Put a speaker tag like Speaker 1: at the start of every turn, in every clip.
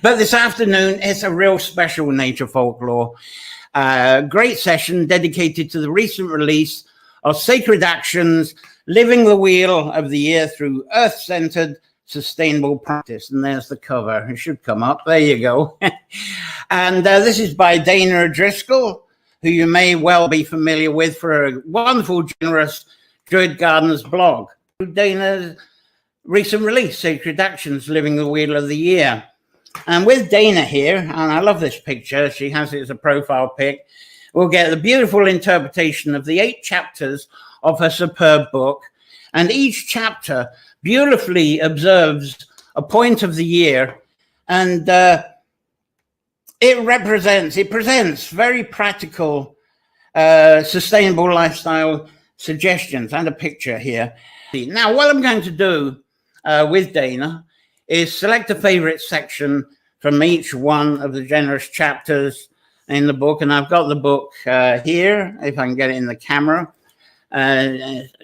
Speaker 1: But this afternoon, it's a real special Nature Folklore. Great session dedicated to the recent release of Sacred Actions, Living the Wheel of the Year Through Earth-Centered Sustainable Practice. And there's the cover. It should come up. There you go. And this is by Dana Driscoll, who you may well be familiar with for a wonderful, generous Druid Gardens blog. Dana's recent release, Sacred Actions, Living the Wheel of the Year. And with Dana here, and I love this picture, she has it as a profile pic, we'll get the beautiful interpretation of the 8 chapters of her superb book. And each chapter beautifully observes a point of the year, and it presents very practical, sustainable lifestyle suggestions, and a picture here. Now, what I'm going to do with Dana is select a favorite section from each one of the generous chapters in the book. And I've got the book here, if I can get it in the camera.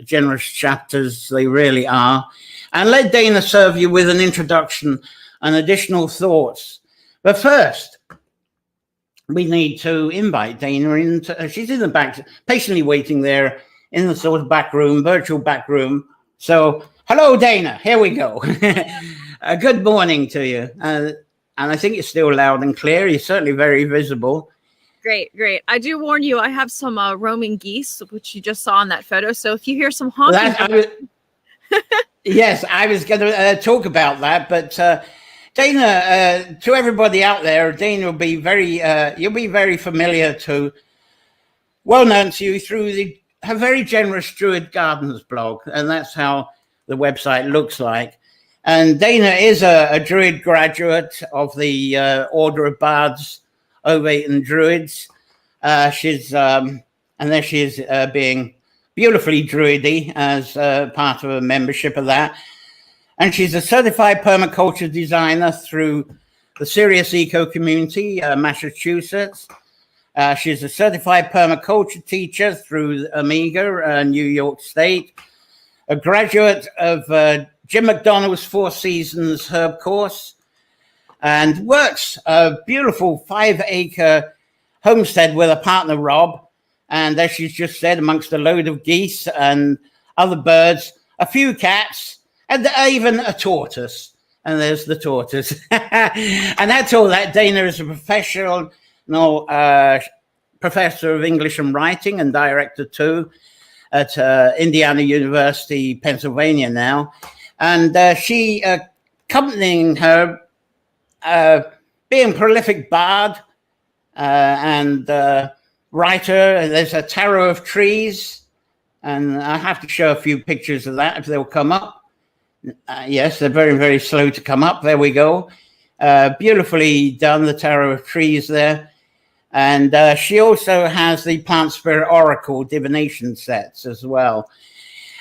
Speaker 1: Generous chapters, they really are. And let Dana serve you with an introduction and additional thoughts. But first, we need to invite Dana into, she's in the back, patiently waiting there in the sort of back room, virtual back room. So, hello, Dana, here we go. Good morning to you. And I think you're still loud and clear. You're certainly very visible.
Speaker 2: Great, great. I do warn you, I have some roaming geese, which you just saw in that photo. So if you hear some honking...
Speaker 1: Yes, I was going to talk about that, but Dana, to everybody out there, Dana will be very, you'll be very familiar to, well known to you through her very generous Druid Gardens blog, and that's how the website looks like. And Dana is a Druid graduate of the Order of Bards, Ovate and Druids. She's, and there she is being beautifully druidy as part of a membership of that. And she's a certified permaculture designer through the Serious Eco Community, Massachusetts. She's a certified permaculture teacher through Amiga, New York State. A graduate of Jim McDonald's 4 Seasons Herb Course, and works a beautiful 5-acre homestead with a partner, Rob. And as she's just said, amongst a load of geese and other birds, a few cats, and even a tortoise. And there's the tortoise. And that's all that. Dana is a professional professor of English and writing and director too at Indiana University, Pennsylvania now. And she, accompanying her, being a prolific bard and writer, there's a tarot of trees, and I have to show a few pictures of that if they'll come up. Yes, they're very, very slow to come up. There we go. Beautifully done, the tarot of trees there. And she also has the Plant Spirit Oracle divination sets as well.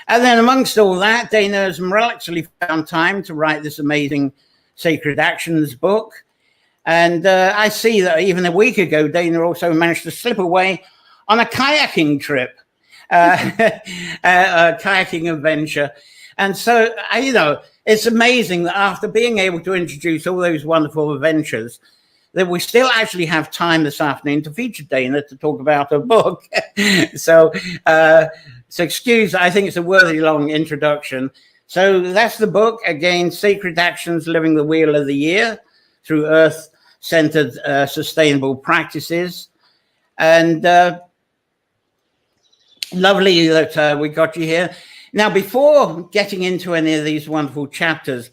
Speaker 1: And then amongst all that, Dana has miraculously found time to write this amazing Sacred Actions book. And I see that even a week ago, Dana also managed to slip away on a kayaking trip, a kayaking adventure. And so, it's amazing that after being able to introduce all those wonderful adventures, that we still actually have time this afternoon to feature Dana to talk about her book. So excuse, I think it's a worthy long introduction. So that's the book, again, Sacred Actions, Living the Wheel of the Year Through Earth-Centered Sustainable Practices. And lovely that we got you here. Now, before getting into any of these wonderful chapters,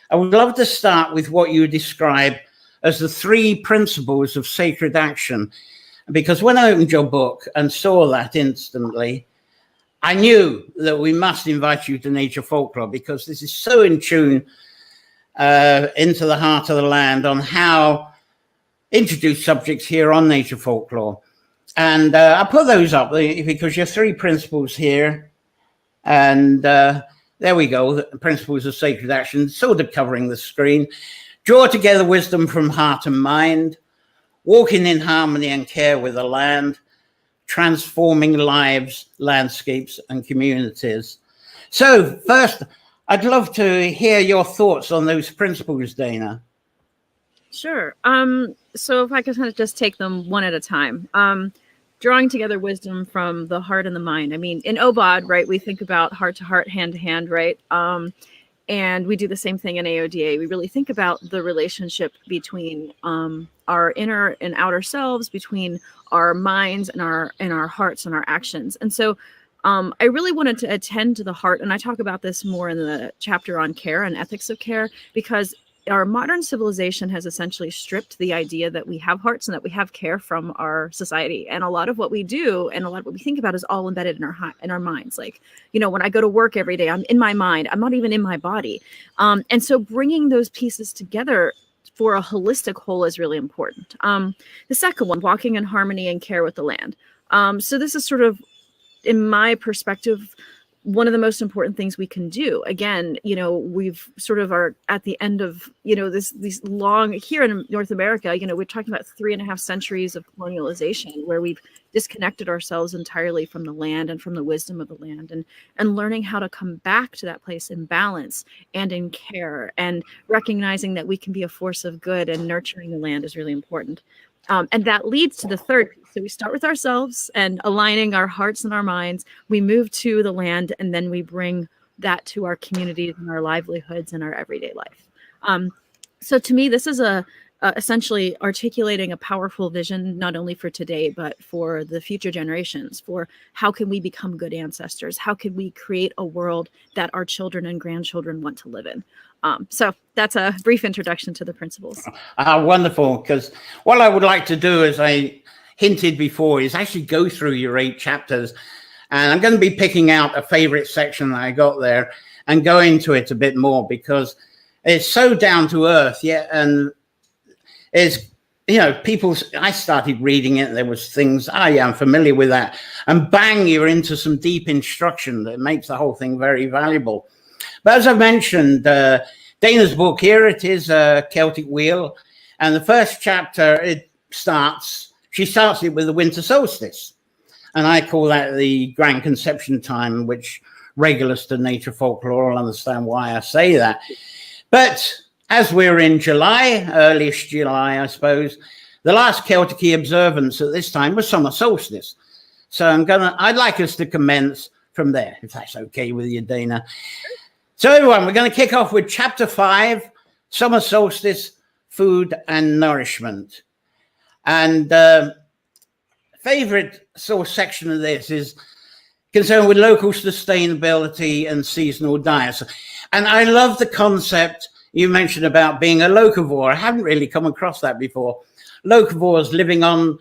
Speaker 1: I would love to start with what you describe as the 3 principles of sacred action. Because when I opened your book and saw that instantly, I knew that we must invite you to Nature Folklore, because this is so in tune into the heart of the land on how introduce subjects here on Nature Folklore. And I put those up because your 3 principles here, and there we go, the principles of sacred action, sort of covering the screen. Draw together wisdom from heart and mind, walking in harmony and care with the land, transforming lives, landscapes, and communities. So first, I'd love to hear your thoughts on those principles, Dana.
Speaker 2: Sure. So if I could kind of just take them one at a time. Drawing together wisdom from the heart and the mind. I mean, in Obod, right, we think about heart to heart, hand to hand, right? And we do the same thing in AODA. We really think about the relationship between our inner and outer selves, between our minds and our hearts and our actions. And so I really wanted to attend to the heart, and I talk about this more in the chapter on care and ethics of care, because our modern civilization has essentially stripped the idea that we have hearts and that we have care from our society. And a lot of what we do and a lot of what we think about is all embedded in our minds. Like, when I go to work every day, I'm in my mind. I'm not even in my body. And so bringing those pieces together for a holistic whole is really important. The second one, walking in harmony and care with the land. So this is sort of, in my perspective, one of the most important things we can do. Again, we've sort of are at the end of, these long, here in North America, we're talking about 3.5 centuries of colonialization where we've disconnected ourselves entirely from the land and from the wisdom of the land, and learning how to come back to that place in balance and in care, and recognizing that we can be a force of good, and nurturing the land is really important. And that leads to the third piece. So we start with ourselves and aligning our hearts and our minds. We move to the land, and then we bring that to our communities and our livelihoods and our everyday life. So to me, this is essentially articulating a powerful vision, not only for today, but for the future generations, for how can we become good ancestors? How can we create a world that our children and grandchildren want to live in? So that's a brief introduction to the principles.
Speaker 1: Wonderful, because what I would like to do, as I hinted before, is actually go through your 8 chapters. And I'm going to be picking out a favorite section that I got there and go into it a bit more, because it's so down to earth. Yeah. And it's, I started reading it. There was things, I'm familiar with that. And bang, you're into some deep instruction that makes the whole thing very valuable. But as I mentioned, Dana's book here, it is a Celtic Wheel. And the first chapter, she starts it with the winter solstice. And I call that the grand conception time, which regulars to nature folklore will understand why I say that. But as we're in July, earliest July, I suppose, the last Celtic observance at this time was summer solstice. So I'd like us to commence from there, if that's okay with you, Dana. So everyone, we're going to kick off with chapter 5, summer solstice, food and nourishment. And favorite sort of section of this is concerned with local sustainability and seasonal diets. And I love the concept you mentioned about being a locavore. I haven't really come across that before. Locavores living on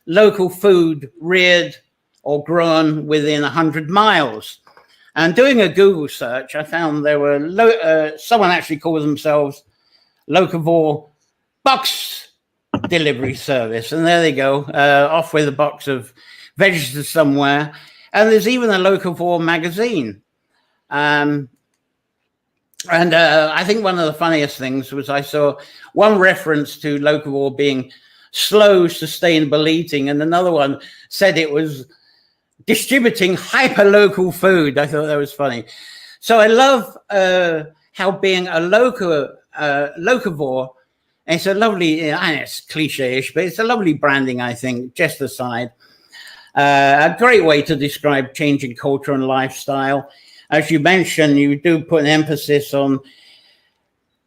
Speaker 1: local food reared or grown within 100 miles. And doing a Google search, I found there were someone actually called themselves Locavore Box Delivery Service. And there they go, off with a box of vegetables somewhere. And there's even a Locavore magazine. And I think one of the funniest things was I saw one reference to locavore being slow, sustainable eating, and another one said it was distributing hyper-local food. I thought that was funny. So I love how being a locavore, it's a lovely, it's cliche-ish, but it's a lovely branding, I think, just aside. A great way to describe changing culture and lifestyle. As you mentioned, you do put an emphasis on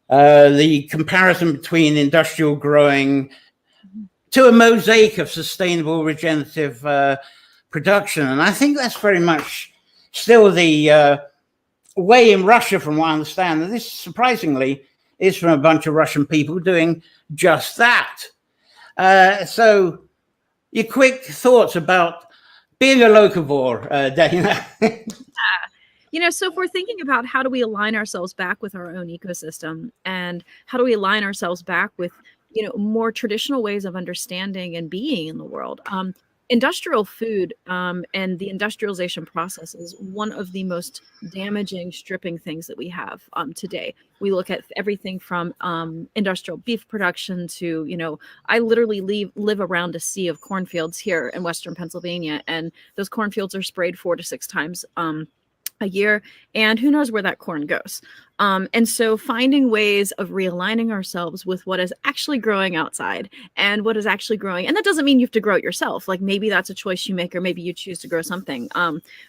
Speaker 1: the comparison between industrial growing to a mosaic of sustainable regenerative production. And I think that's very much still the way in Russia, from what I understand. And this, surprisingly, is from a bunch of Russian people doing just that. So your quick thoughts about being a locavore, Dana?
Speaker 2: So if we're thinking about how do we align ourselves back with our own ecosystem, and how do we align ourselves back with, more traditional ways of understanding and being in the world, industrial food and the industrialization process is one of the most damaging, stripping things that we have today. We look at everything from industrial beef production to, I literally live around a sea of cornfields here in Western Pennsylvania, and those cornfields are sprayed 4 to 6 times a year, and who knows where that corn goes. And so finding ways of realigning ourselves with what is actually growing outside and what is actually growing. And that doesn't mean you have to grow it yourself. Like maybe that's a choice you make, or maybe you choose to grow something.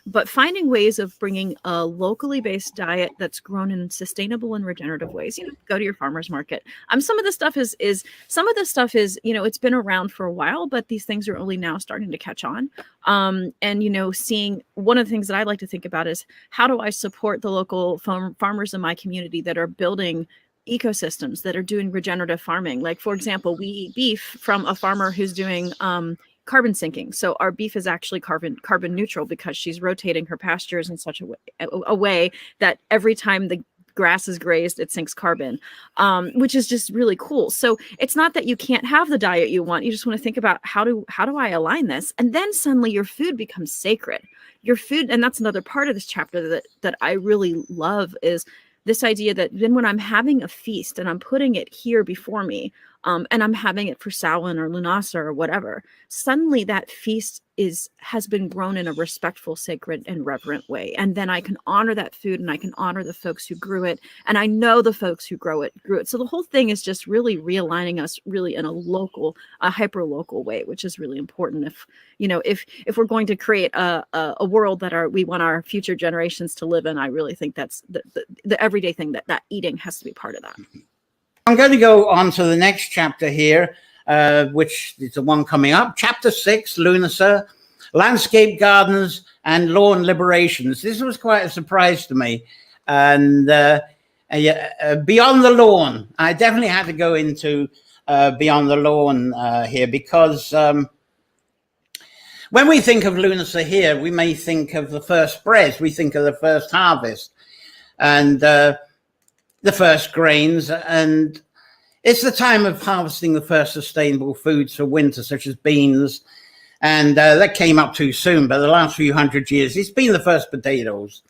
Speaker 2: But finding ways of bringing a locally based diet that's grown in sustainable and regenerative ways. Go to your farmer's market. Some of this stuff is it's been around for a while, but these things are only now starting to catch on. And seeing, one of the things that I like to think about is, how do I support the local farmers in my community that are building ecosystems, that are doing regenerative farming? Like, for example, we eat beef from a farmer who's doing carbon sinking. So our beef is actually carbon neutral, because she's rotating her pastures in such a way that every time the grass is grazed, it sinks carbon, which is just really cool. So it's not that you can't have the diet you want. You just want to think about, how do I align this? And then suddenly your food becomes sacred. Your food, and that's another part of this chapter that I really love, is this idea that then when I'm having a feast and I'm putting it here before me, and I'm having it for Samhain or Lunasa or whatever, suddenly that feast has been grown in a respectful, sacred, and reverent way. And then I can honor that food, and I can honor the folks who grew it. And I know the folks who grew it. So the whole thing is just really realigning us really in a hyper local way, which is really important. If we're going to create a world that we want our future generations to live in, I really think that's the everyday thing, that eating has to be part of that.
Speaker 1: I'm going to go on to the next chapter here, which is the one coming up. Chapter 6, Lunasa, Landscape Gardens and Lawn Liberations. This was quite a surprise to me. And Beyond the Lawn. I definitely had to go into Beyond the Lawn here, because when we think of Lunasa here, we may think of the first spreads. We think of the first harvest and the first grains, and it's the time of harvesting the first sustainable foods for winter, such as beans, and that came up too soon. But the last few hundred years, it's been the first potatoes,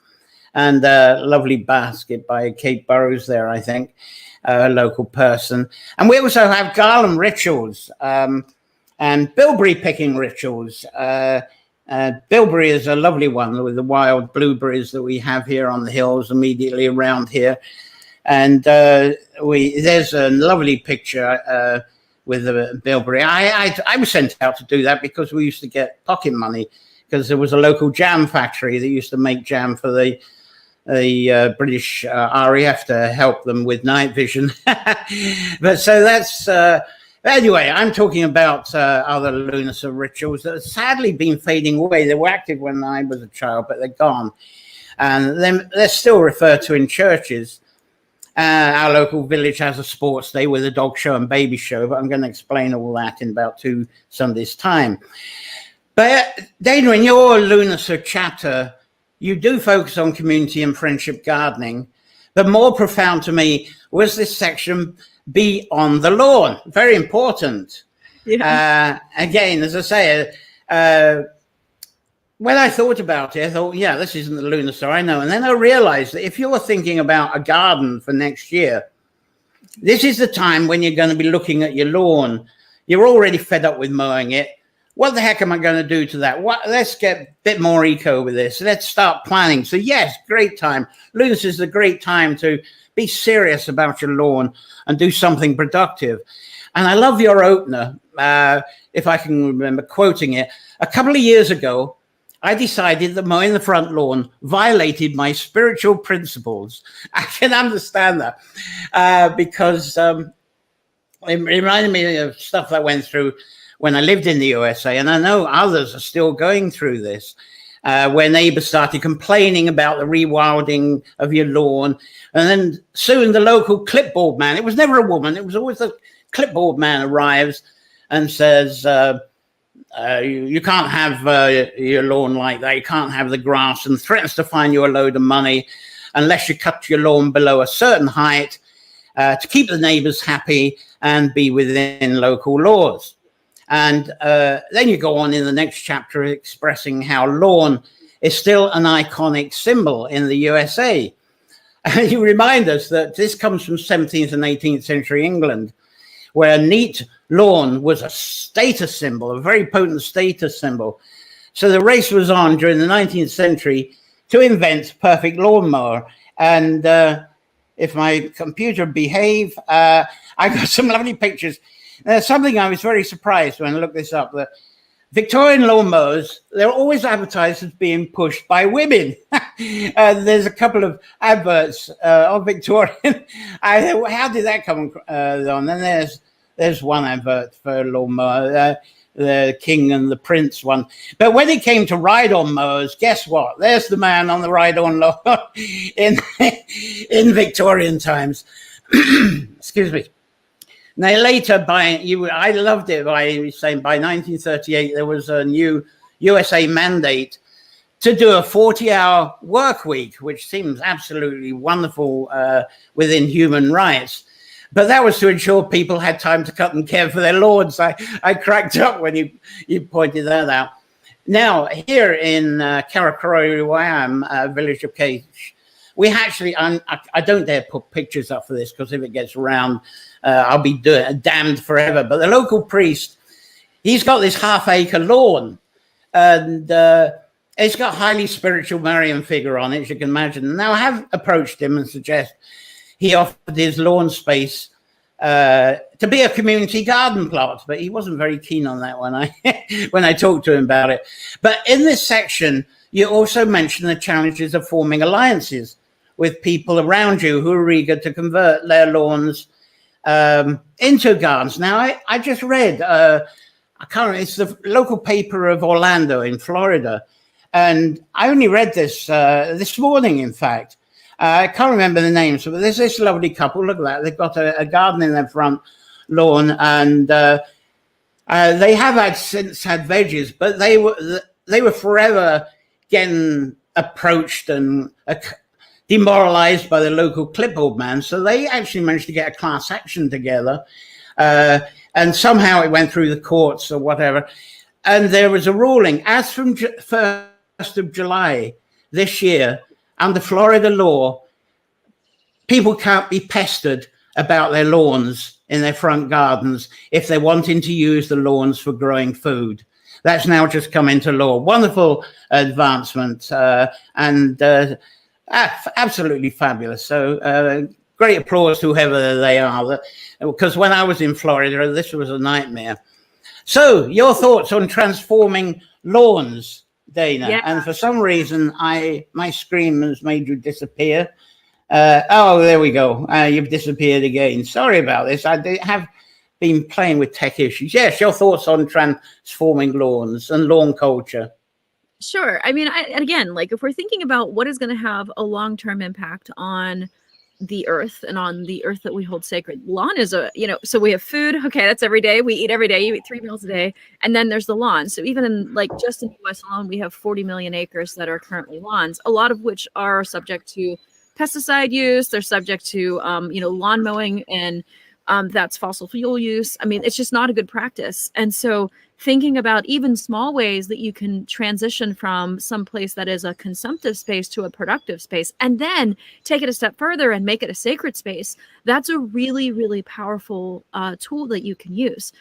Speaker 1: and a lovely basket by Kate Burrows there, I think, a local person. And we also have garland rituals and bilberry picking rituals. Bilberry is a lovely one with the wild blueberries that we have here on the hills immediately around here. And there's a lovely picture with the bilberry. I was sent out to do that because we used to get pocket money, because there was a local jam factory that used to make jam for the British RAF to help them with night vision. But so that's anyway, I'm talking about other Lunasa rituals that have sadly been fading away. They were active when I was a child, but they're gone, and they're still referred to in churches. Our local village has a sports day with a dog show and baby show, but I'm going to explain all that in about 2 Sundays' time. But Dana, in your Lunasa chapter, you do focus on community and friendship gardening, but more profound to me was this section, Be on the Lawn. Very important. Yeah. Again, as I say, when I thought about it, I thought, yeah, this isn't the Lunasa, I know. And then I realized that if you're thinking about a garden for next year, this is the time when you're going to be looking at your lawn. You're already fed up with mowing it. What the heck am I going to do to that? Let's get a bit more eco with this. Let's start planning. So yes, great time. Lunasa is a great time to be serious about your lawn and do something productive. And I love your opener, if I can remember quoting it. A couple of years ago, I decided that mowing the front lawn violated my spiritual principles. I can understand that because it reminded me of stuff I went through when I lived in the USA, and I know others are still going through this, where neighbors started complaining about the rewilding of your lawn, and then soon the local clipboard man, it was never a woman, it was always the clipboard man, arrives and says, you can't have your lawn like that. You can't have the grass, and threatens to fine you a load of money unless you cut your lawn below a certain height to keep the neighbors happy and be within local laws. And then you go on in the next chapter expressing how lawn is still an iconic symbol in the USA. And you remind us that this comes from 17th and 18th century England, where a neat lawn was a status symbol, a very potent status symbol. So the race was on during the 19th century to invent perfect lawnmower. And if my computer behave. I got some lovely pictures. There's something I was very surprised when I looked this up, that Victorian lawnmowers, they're always advertised as being pushed by women. There's a couple of adverts of Victorian. How did that come on? And there's one advert for a lawnmower, the King and the Prince one. But when it came to ride-on mowers, guess what? There's the man on the ride-on lawnmower in Victorian times. Excuse me. Now later, I loved it by saying by 1938 there was a new USA mandate to do a 40-hour work week, which seems absolutely wonderful within human rights. But that was to ensure people had time to cut and care for their lawns. I cracked up when you pointed that out. Now here in Karakoram, where I am, village of Cage, we actually, I don't dare put pictures up for this because if it gets around, I'll be damned forever. But the local priest, he's got this half-acre lawn, and it's got highly spiritual Marian figure on it, as you can imagine. Now I have approached him and suggest he offered his lawn space to be a community garden plot, but he wasn't very keen on that when I talked to him about it. But in this section, you also mention the challenges of forming alliances with people around you who are eager to convert their lawns into gardens. Now, I just read, I can't remember, it's the local paper of Orlando in Florida, and I only read this this morning, in fact. I can't remember the names, but there's this lovely couple. Look at that. They've got a garden in their front lawn, and they have since had veggies, but they were forever getting approached and demoralized by the local clipboard man. So they actually managed to get a class action together, and somehow it went through the courts or whatever. And there was a ruling, as from 1st of July this year, under Florida law, people can't be pestered about their lawns in their front gardens if they're wanting to use the lawns for growing food. That's now just come into law. Wonderful advancement, and absolutely fabulous. So great applause to whoever they are, because when I was in Florida, this was a nightmare. So your thoughts on transforming lawns, Dana?
Speaker 2: Yeah.
Speaker 1: And for some reason, my screen has made you disappear. Oh, there we go. You've disappeared again. Sorry about this. I have been playing with tech issues. Yes, your thoughts on transforming lawns and lawn culture.
Speaker 2: Sure. I mean, again, like if we're thinking about what is going to have a long-term impact on the earth and on the earth that we hold sacred, lawn is so we have food. Okay, that's every day. We eat every day. You eat 3 meals a day. And then there's the lawn. So even in just in the US alone, we have 40 million acres that are currently lawns, a lot of which are subject to pesticide use. They're subject to, lawn mowing, and that's fossil fuel use. I mean, it's just not a good practice. And so thinking about even small ways that you can transition from some place that is a consumptive space to a productive space, and then take it a step further and make it a sacred space, that's a really, really powerful tool that you can use.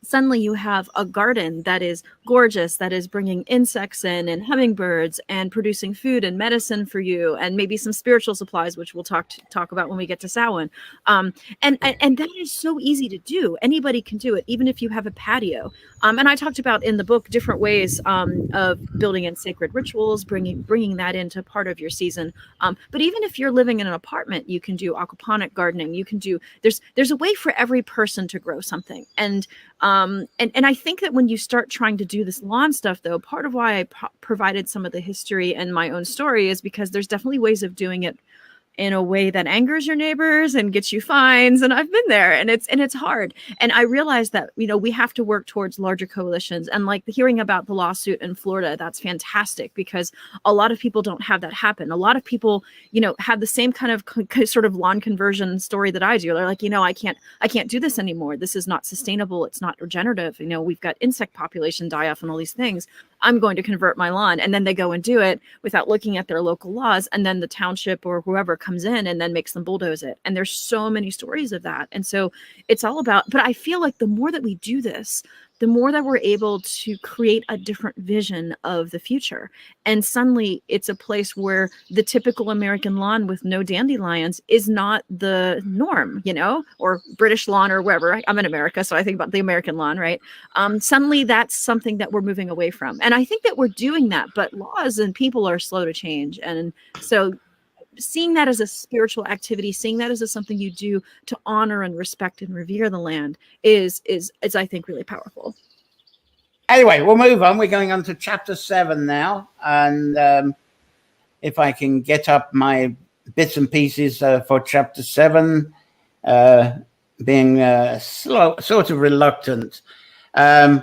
Speaker 2: Suddenly you have a garden that is gorgeous, that is bringing insects in and hummingbirds and producing food and medicine for you, and maybe some spiritual supplies, which we'll talk about when we get to Samhain. And that is so easy to do. Anybody can do it, even if you have a patio. And I talked about in the book different ways of building in sacred rituals, bringing that into part of your season. But even if you're living in an apartment, you can do aquaponic gardening. You can do, there's a way for every person to grow something. And I think that when you start trying to do this lawn stuff, though, part of why I provided some of the history and my own story is because there's definitely ways of doing it in a way that angers your neighbors and gets you fines. And I've been there, and it's hard. And I realized that, we have to work towards larger coalitions. And like hearing about the lawsuit in Florida, that's fantastic, because a lot of people don't have that happen. A lot of people, have the same kind of sort of lawn conversion story that I do. They're like, I can't do this anymore. This is not sustainable. It's not regenerative. We've got insect population die off and all these things. I'm going to convert my lawn. And then they go and do it without looking at their local laws. And then the township or whoever comes in and then makes them bulldoze it. And there's so many stories of that. And so it's all about, but I feel like the more that we do this, the more that we're able to create a different vision of the future. And suddenly it's a place where the typical American lawn with no dandelions is not the norm, you know, or British lawn or wherever. I'm in America, so I think about the American lawn, right? Suddenly that's something that we're moving away from. And I think that we're doing that, but laws and people are slow to change. And so seeing that as a spiritual activity, seeing that as something you do to honor and respect and revere the land is I think really powerful.
Speaker 1: Anyway, we'll move on. We're going on to chapter 7 now. And if I can get up my bits and pieces for chapter 7, being sort of reluctant. Now,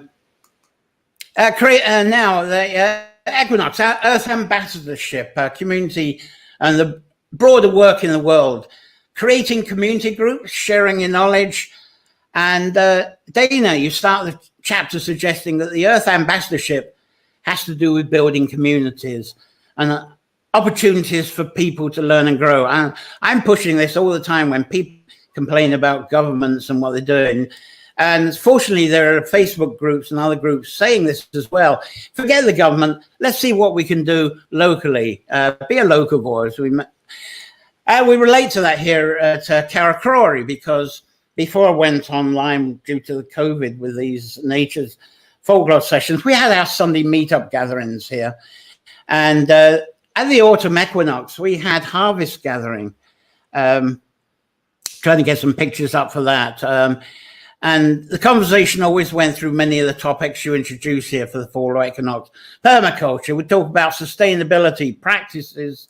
Speaker 1: the equinox, our Earth ambassadorship, community, and the broader work in the world, creating community groups, sharing your knowledge. And Dana, you start the chapter suggesting that the Earth ambassadorship has to do with building communities and opportunities for people to learn and grow. And I'm pushing this all the time when people complain about governments and what they're doing. And fortunately, there are Facebook groups and other groups saying this as well. Forget the government. Let's see what we can do locally. Be a local voice. We relate to that here at Karakori, because before I went online due to the COVID with these Nature Folklore sessions, we had our Sunday meetup gatherings here. And at the autumn equinox, we had harvest gathering. Trying to get some pictures up for that. And the conversation always went through many of the topics you introduced here for the fall equinox. Permaculture, we talk about sustainability practices,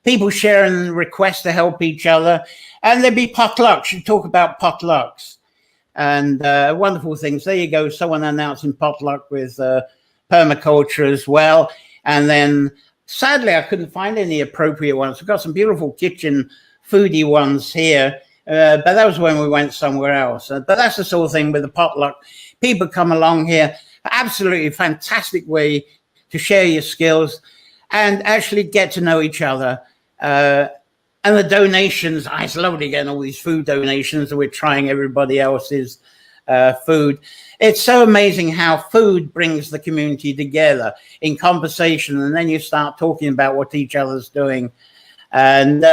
Speaker 1: people sharing requests to help each other, and there'd be potlucks. You talk about potlucks and wonderful things. There you go, someone announcing potluck with permaculture as well. And then sadly, I couldn't find any appropriate ones. We've got some beautiful kitchen foodie ones here. But that was when we went somewhere else. But that's the sort of thing with the potluck. People come along here, absolutely fantastic way to share your skills and actually get to know each other. And the donations, it's lovely getting all these food donations, and we're trying everybody else's food. It's so amazing how food brings the community together in conversation, and then you start talking about what each other's doing. And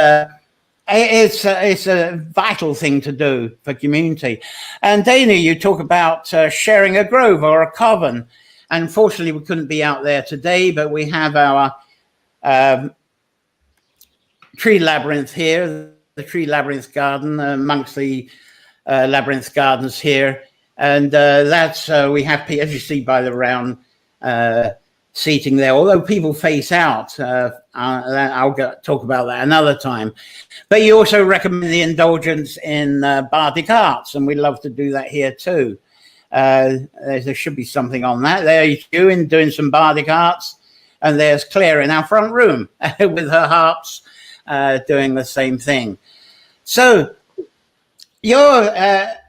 Speaker 1: it's a vital thing to do for community. And Dana, you talk about sharing a grove or a coven. Unfortunately, we couldn't be out there today, but we have our tree labyrinth here, the tree labyrinth garden amongst the labyrinth gardens here. And that's, we have, as you see by the round seating there, although people face out. I'll talk about that another time. But you also recommend the indulgence in bardic arts, and we love to do that here too. There should be something on that. There's you in doing some bardic arts, and there's Claire in our front room with her harps doing the same thing. So your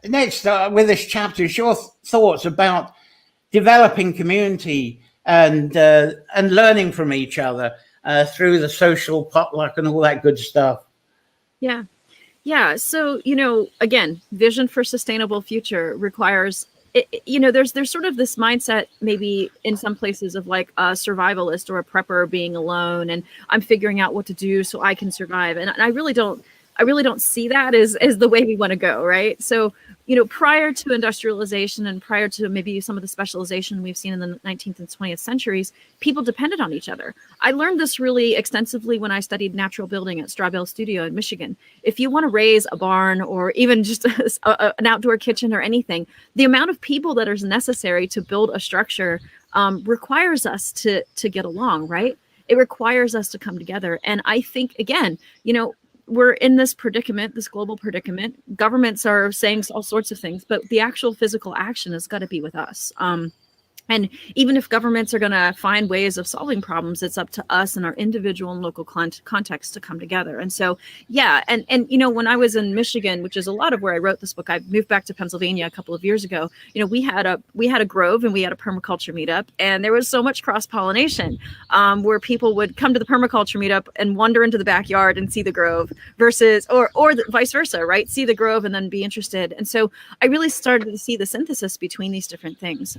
Speaker 1: next with this chapter is your thoughts about developing community and learning from each other through the social potluck and all that good stuff.
Speaker 2: Yeah. So, again, vision for sustainable future requires, there's sort of this mindset maybe in some places of like a survivalist or a prepper being alone, and I'm figuring out what to do so I can survive. And I really don't see that as the way we want to go, right? So, prior to industrialization and prior to maybe some of the specialization we've seen in the 19th and 20th centuries, people depended on each other. I learned this really extensively when I studied natural building at Strawbell Studio in Michigan. If you want to raise a barn or even just an outdoor kitchen or anything, the amount of people that is necessary to build a structure requires us to get along, right? It requires us to come together. And I think, again, we're in this predicament, this global predicament. Governments are saying all sorts of things, but the actual physical action has got to be with us. And even if governments are going to find ways of solving problems, it's up to us and our individual and local context to come together. And so, yeah. And, when I was in Michigan, which is a lot of where I wrote this book, I moved back to Pennsylvania a couple of years ago. We had a grove, and we had a permaculture meetup, and there was so much cross-pollination, where people would come to the permaculture meetup and wander into the backyard and see the grove versus, or vice versa, right? See the grove and then be interested. And so I really started to see the synthesis between these different things.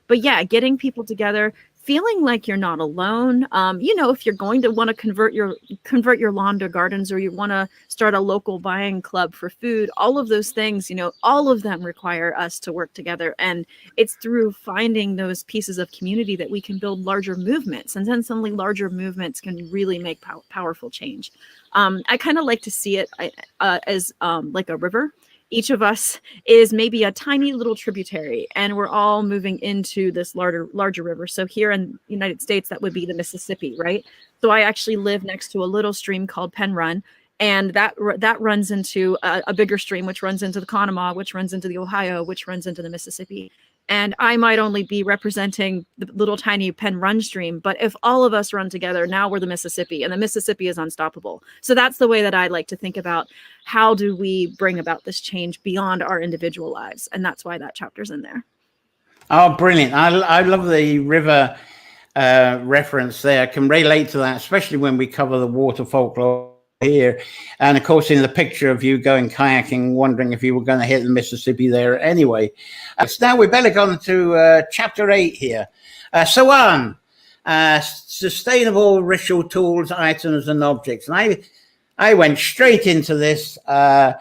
Speaker 2: But yeah, getting people together, feeling like you're not alone. If you're going to want to convert your lawn to gardens, or you want to start a local buying club for food, all of those things, all of them require us to work together. And it's through finding those pieces of community that we can build larger movements. And then suddenly larger movements can really make powerful change. I kind of like to see it as like a river. Each of us is maybe a tiny little tributary, and we're all moving into this larger river. So here in the United States, that would be the Mississippi, right? So I actually live next to a little stream called Penn Run, and that runs into a bigger stream, which runs into the Conemaugh, which runs into the Ohio, which runs into the Mississippi. And I might only be representing the little tiny Penn Run stream, but if all of us run together, now we're the Mississippi, and the Mississippi is unstoppable. So that's the way that I like to think about how do we bring about this change beyond our individual lives. And that's why that chapter's in there.
Speaker 1: Oh, brilliant. I love the river reference there. I can relate to that, especially when we cover the water folklore here. And of course, in the picture of you going kayaking, wondering if you were going to hit the Mississippi there anyway. So now we better go on to chapter 8 here. Sawan, sustainable ritual tools, items, and objects. And I went straight into this. The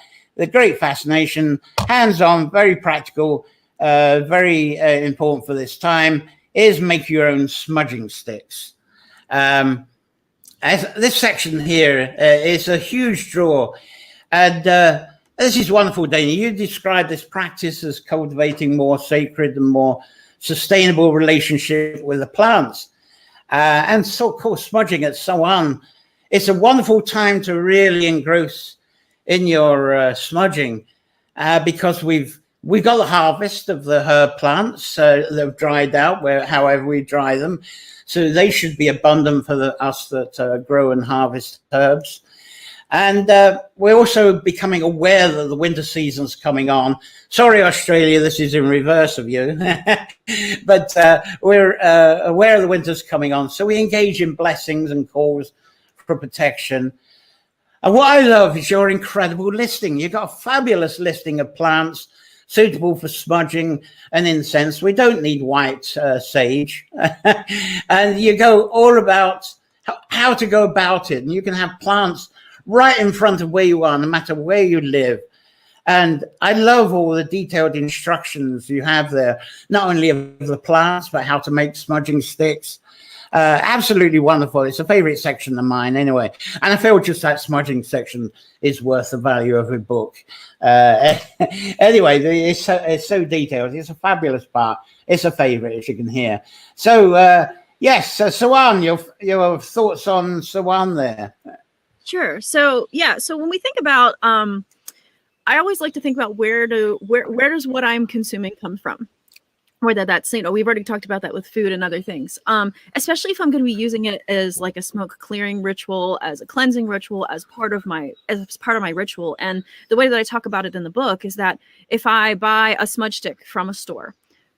Speaker 1: great fascination, hands-on, very practical, very important for this time, is make your own smudging sticks. As this section here is a huge draw, and this is wonderful, Dana. You describe this practice as cultivating more sacred and more sustainable relationship with the plants, and so of course smudging at Sawan. It's a wonderful time to really engross in your smudging, because we've got the harvest of the herb plants they've dried out, however we dry them. So they should be abundant for us that grow and harvest herbs. And we're also becoming aware that the winter season's coming on. Sorry, Australia, this is in reverse of you. But we're aware of the winter's coming on. So we engage in blessings and calls for protection. And what I love is your incredible listing. You've got a fabulous listing of plants suitable for smudging and incense. We don't need white sage. And you go all about how to go about it. And you can have plants right in front of where you are, no matter where you live. And I love all the detailed instructions you have there, not only of the plants, but how to make smudging sticks. Absolutely wonderful. It's a favorite section of mine anyway. And I feel just that smudging section is worth the value of a book. Anyway, it's so detailed. It's a fabulous part. It's a favorite, as you can hear. So, yes, Sawan, your thoughts on Sawan there?
Speaker 2: Sure. So, yeah. So when we think about, I always like to think about where does what I'm consuming come from? Whether that's, we've already talked about that with food and other things, especially if I'm going to be using it as like a smoke clearing ritual, as a cleansing ritual, as part of my ritual. And the way that I talk about it in the book is that if I buy a smudge stick from a store,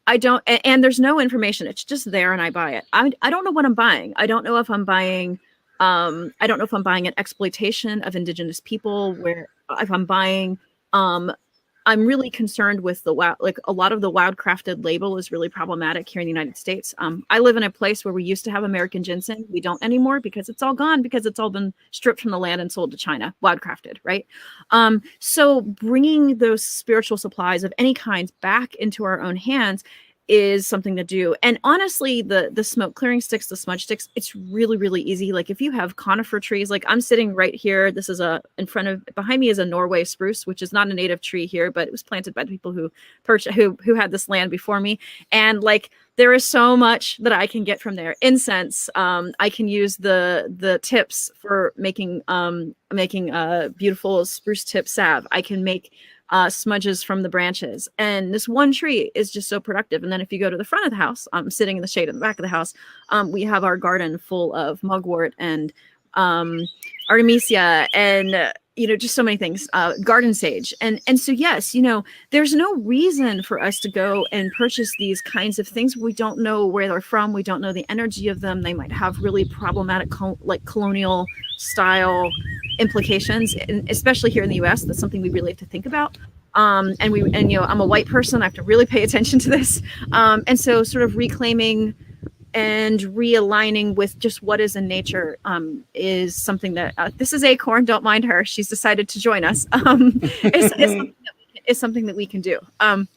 Speaker 2: and there's no information, it's just there and I buy it. I don't know what I'm buying. I don't know if I'm buying an exploitation of indigenous people, if I'm buying, I'm really concerned with a lot of the wildcrafted label is really problematic here in the United States. I live in a place where we used to have American ginseng. We don't anymore because it's all gone, because it's all been stripped from the land and sold to China, wildcrafted, right? So bringing those spiritual supplies of any kind back into our own hands is something to do. And honestly, the smoke clearing sticks, the smudge sticks, it's really, really easy. Like if you have conifer trees, like I'm sitting right here, this is behind me is a Norway spruce, which is not a native tree here, but it was planted by the people who had this land before me. And like, there is so much that I can get from there. Incense, I can use the tips for making beautiful spruce tip salve. I can make smudges from the branches. And this one tree is just so productive. And then if you go to the front of the house, sitting in the shade at the back of the house, we have our garden full of mugwort and Artemisia and just so many things, garden sage. And so, yes, there's no reason for us to go and purchase these kinds of things. We don't know where they're from. We don't know the energy of them. They might have really problematic, colonial style implications, and especially here in the US, that's something we really have to think about. And I'm a white person. I have to really pay attention to this. And so sort of reclaiming and realigning with just what is in nature is something that this is Acorn. Don't mind her. She's decided to join us. Is something that we can do. And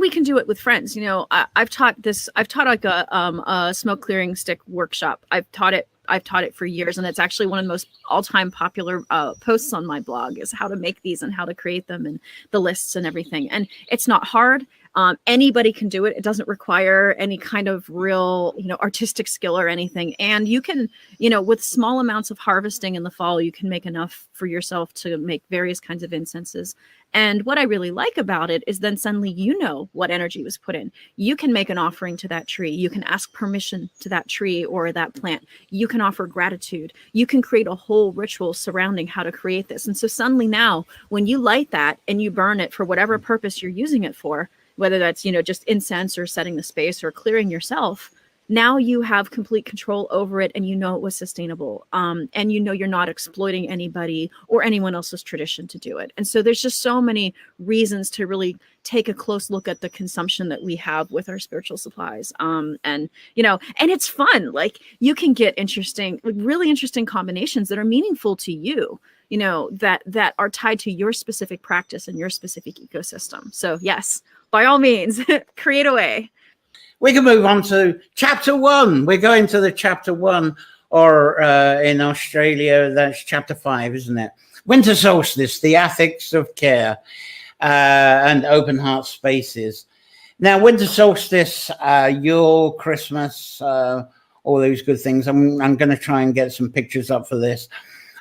Speaker 2: we can do it with friends. I've taught like a smoke clearing stick workshop. I've taught it for years, and it's actually one of the most all-time popular posts on my blog is how to make these and how to create them and the lists and everything. And it's not hard. Anybody can do it. It doesn't require any kind of real, artistic skill or anything. And you can, with small amounts of harvesting in the fall, you can make enough for yourself to make various kinds of incenses. And what I really like about it is then suddenly what energy was put in. You can make an offering to that tree. You can ask permission to that tree or that plant. You can offer gratitude. You can create a whole ritual surrounding how to create this. And so suddenly now, when you light that and you burn it for whatever purpose you're using it for, whether that's, just incense or setting the space or clearing yourself, now you have complete control over it and it was sustainable. And you're not exploiting anybody or anyone else's tradition to do it. And so there's just so many reasons to really take a close look at the consumption that we have with our spiritual supplies. And it's fun. Like you can get really interesting combinations that are meaningful to you, that are tied to your specific practice and your specific ecosystem. So yes, by all means, create away.
Speaker 1: We can move on to chapter 1. We're going to the chapter 1, or in Australia, that's chapter 5, isn't it? Winter solstice, the ethics of care and open heart spaces. Now, winter solstice, Yule, Christmas, all those good things. I'm going to try and get some pictures up for this.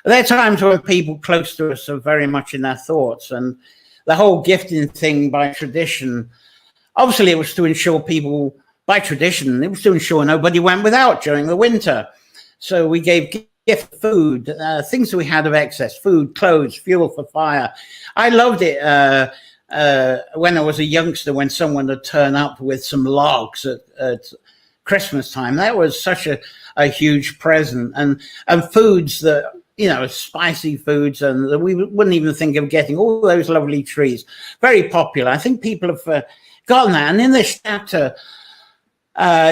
Speaker 1: There are times when people close to us are very much in their thoughts, and the whole gifting thing by tradition, obviously it was to ensure people, by tradition, it was to ensure nobody went without during the winter. So we gave gift food, things that we had of excess, food, clothes, fuel for fire. I loved it when I was a youngster, when someone would turn up with some logs at Christmas time. That was such a huge present, and foods that, spicy foods, and that we wouldn't even think of getting. All those lovely trees, very popular. I think people have forgotten that. And in this chapter,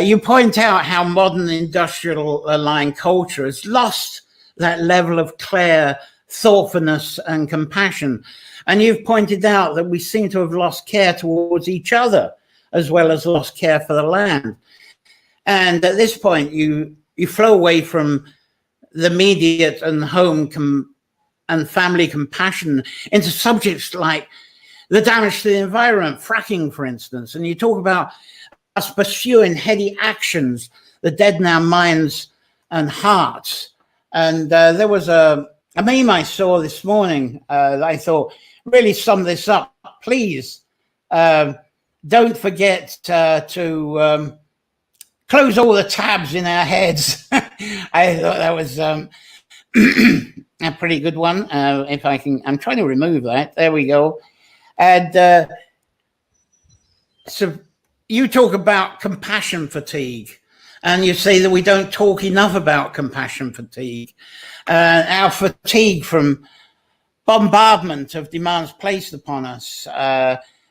Speaker 1: you point out how modern industrial aligned culture has lost that level of care, thoughtfulness, and compassion. And you've pointed out that we seem to have lost care towards each other, as well as lost care for the land. And at this point, you flow away from the immediate and home and family compassion into subjects like the damage to the environment, fracking, for instance. And you talk about us pursuing heady actions that deaden our minds and hearts. And there was a meme I saw this morning that I thought really summed this up. Please don't forget to close all the tabs in our heads. I thought that was a pretty good one. If I can, I'm trying to remove that. There we go. And so you talk about compassion fatigue, and you say that we don't talk enough about compassion fatigue. Our fatigue from bombardment of demands placed upon us.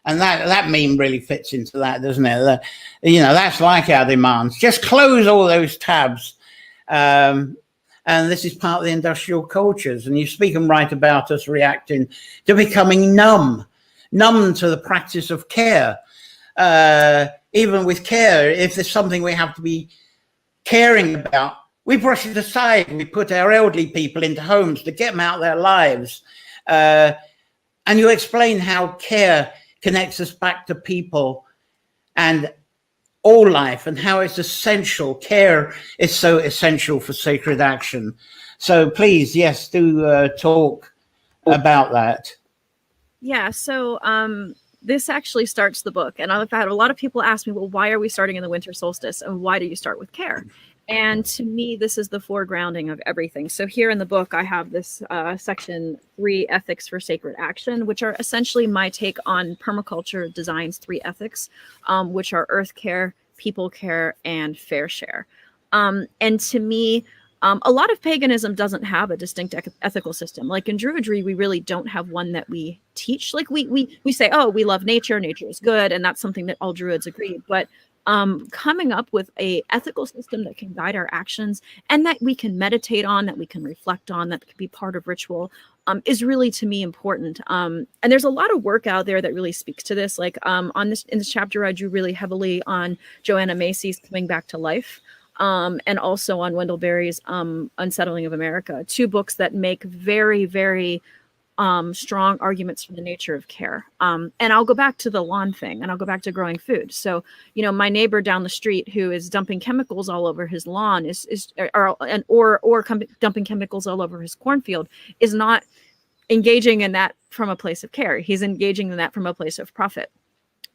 Speaker 1: And that meme really fits into that, doesn't it? That's like our demands. Just close all those tabs. And this is part of the industrial cultures. And you speak and write about us reacting to becoming numb to the practice of care. Even with care, if there's something we have to be caring about, we brush it aside. We put our elderly people into homes to get them out of their lives. And you explain how care connects us back to people and all life, and how it's essential. Care is so essential for sacred action. So please, yes, do talk about that.
Speaker 2: Yeah, so this actually starts the book. And I've had a lot of people ask me, well, why are we starting in the winter solstice? And why do you start with care? And to me, this is the foregrounding of everything. So here in the book, I have this section 3 ethics for sacred action, which are essentially my take on permaculture design's 3 ethics, which are earth care, people care, and fair share. And to me, a lot of paganism doesn't have a distinct ethical system. Like in Druidry, we really don't have one that we teach. Like we say, oh, we love nature, nature is good, and that's something that all Druids agree. But coming up with a ethical system that can guide our actions and that we can meditate on, that we can reflect on, that can be part of ritual, is really, to me, important. And there's a lot of work out there that really speaks to this. Like in this chapter, I drew really heavily on Joanna Macy's Coming Back to Life. And also on Wendell Berry's Unsettling of America, 2 books that make very, very strong arguments for the nature of care. And I'll go back to the lawn thing, and I'll go back to growing food. So, you know, my neighbor down the street who is dumping chemicals all over his lawn or dumping chemicals all over his cornfield is not engaging in that from a place of care. He's engaging in that from a place of profit,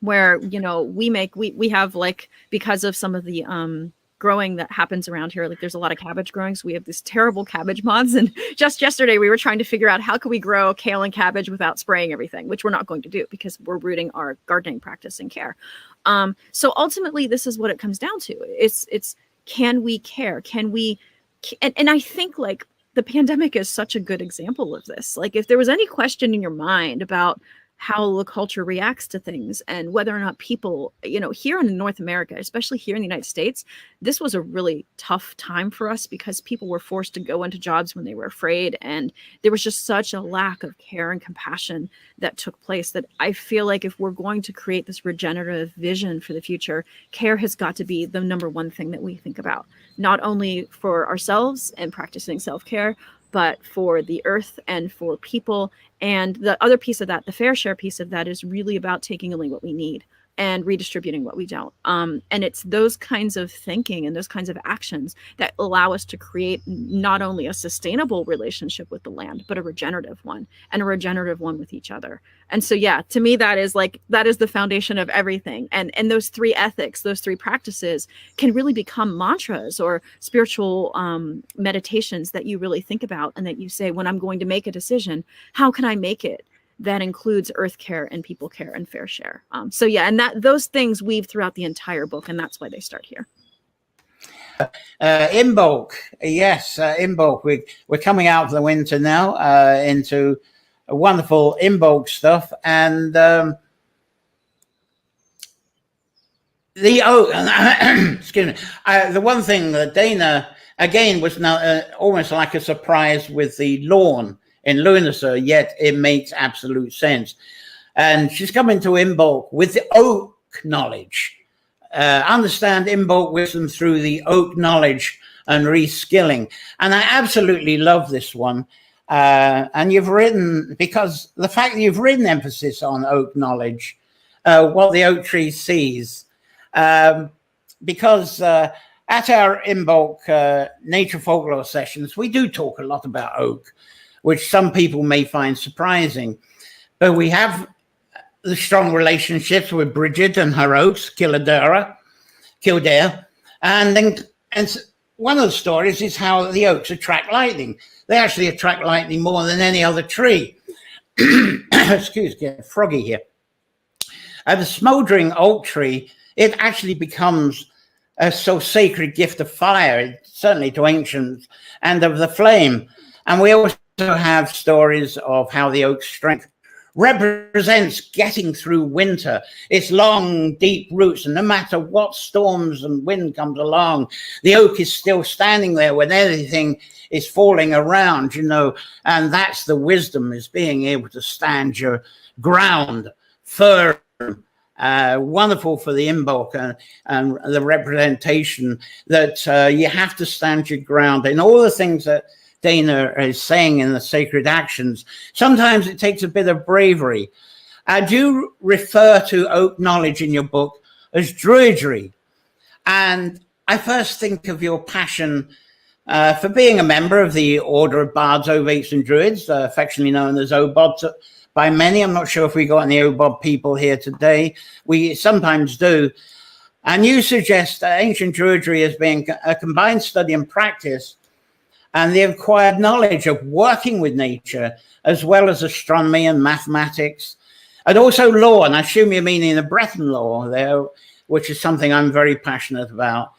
Speaker 2: where, you know, we have, like, because of some of the growing that happens around here, like there's a lot of cabbage growing, so we have these terrible cabbage moths. And just yesterday we were trying to figure out how could we grow kale and cabbage without spraying everything, which we're not going to do because we're rooting our gardening practice in care. So ultimately this is what it comes down to. It's can we care? Can we? And I think, like, the pandemic is such a good example of this. Like, if there was any question in your mind about how the culture reacts to things and whether or not people, you know, here in North America, especially here in the United States, this was a really tough time for us because people were forced to go into jobs when they were afraid. And there was just such a lack of care and compassion that took place that I feel like if we're going to create this regenerative vision for the future, care has got to be the number one thing that we think about, not only for ourselves and practicing self-care, but for the earth and for people. And the other piece of that, the fair share piece of that, is really about taking only what we need and redistributing what we don't. And it's those kinds of thinking and those kinds of actions that allow us to create not only a sustainable relationship with the land, but a regenerative one, and a regenerative one with each other. And so, yeah, to me, that is the foundation of everything. And those 3 ethics, those 3 practices can really become mantras or spiritual meditations that you really think about and that you say, when I'm going to make a decision, how can I make it that includes earth care and people care and fair share? So yeah, and those things weave throughout the entire book, and that's why they start here.
Speaker 1: Imbolc, yes, Imbolc. We're coming out of the winter now into a wonderful Imbolc stuff, and the excuse me. The one thing that Dana again was now almost like a surprise with the lawn in Lunacy, yet it makes absolute sense. And she's coming to Imbolc with the oak knowledge. Understand Imbolc wisdom through the oak knowledge and reskilling. And I absolutely love this one. And you've written, because the fact that you've written emphasis on oak knowledge, what the oak tree sees, because at our Imbolc Nature Folklore sessions, we do talk a lot about oak, which some people may find surprising. But we have the strong relationships with Bridget and her oaks, Kildare. And one of the stories is how the oaks attract lightning. They actually attract lightning more than any other tree. Excuse me, froggy here. The smoldering oak tree, it actually becomes a so sacred gift of fire, certainly to ancients, and of the flame. And we also have stories of how the oak's strength represents getting through winter, its long, deep roots, and no matter what storms and wind comes along, the oak is still standing there when everything is falling around, you know, and that's the wisdom, is being able to stand your ground firm. Wonderful for the Imbolc and the representation that you have to stand your ground in all the things that Dana is saying in the sacred actions. Sometimes it takes a bit of bravery. I do refer to oak knowledge in your book as druidry. And I first think of your passion for being a member of the Order of Bards, Ovates and Druids, affectionately known as Obods by many. I'm not sure if we got any OBOB people here today. We sometimes do. And you suggest that ancient Druidry as being a combined study and practice and the acquired knowledge of working with nature, as well as astronomy and mathematics, and also law. And I assume you're meaning the Breton law there, which is something I'm very passionate about,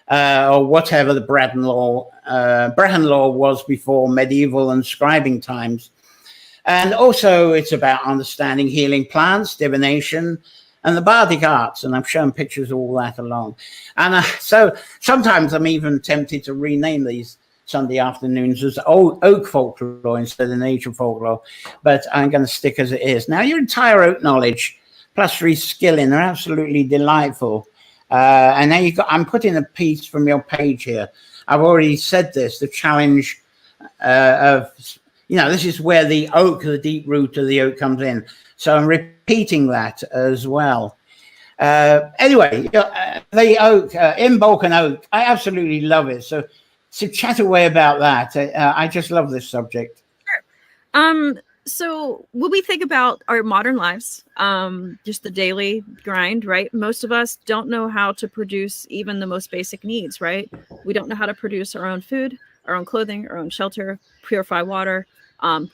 Speaker 1: or whatever the Breton law was before medieval and scribing times. And also it's about understanding healing plants, divination, and the bardic arts. And I've shown pictures of all that along. And so sometimes I'm even tempted to rename these Sunday afternoons as oak folklore instead of nature folklore, but I'm going to stick as it is. Now, your entire oak knowledge plus reskilling are absolutely delightful. And now I'm putting a piece from your page here. I've already said this, the challenge of, this is where the oak, the deep root of the oak comes in. So I'm repeating that as well. Anyway, the oak, Imbolc and oak, I absolutely love it. So chat away about that. I just love this subject.
Speaker 2: Sure. So when we think about our modern lives, just the daily grind, right? Most of us don't know how to produce even the most basic needs, right? We don't know how to produce our own food, our own clothing, our own shelter, purify water,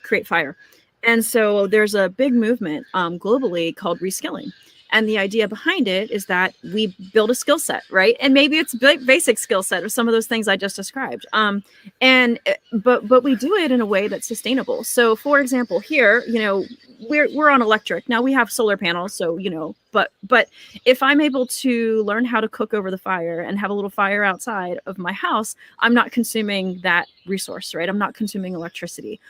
Speaker 2: create fire. And so there's a big movement globally called reskilling. And the idea behind it is that we build a skill set, right? And maybe it's basic skill set of some of those things I just described. But we do it in a way that's sustainable. So for example, here, we're on electric. Now we have solar panels, so, but if I'm able to learn how to cook over the fire and have a little fire outside of my house, I'm not consuming that resource, right? I'm not consuming electricity.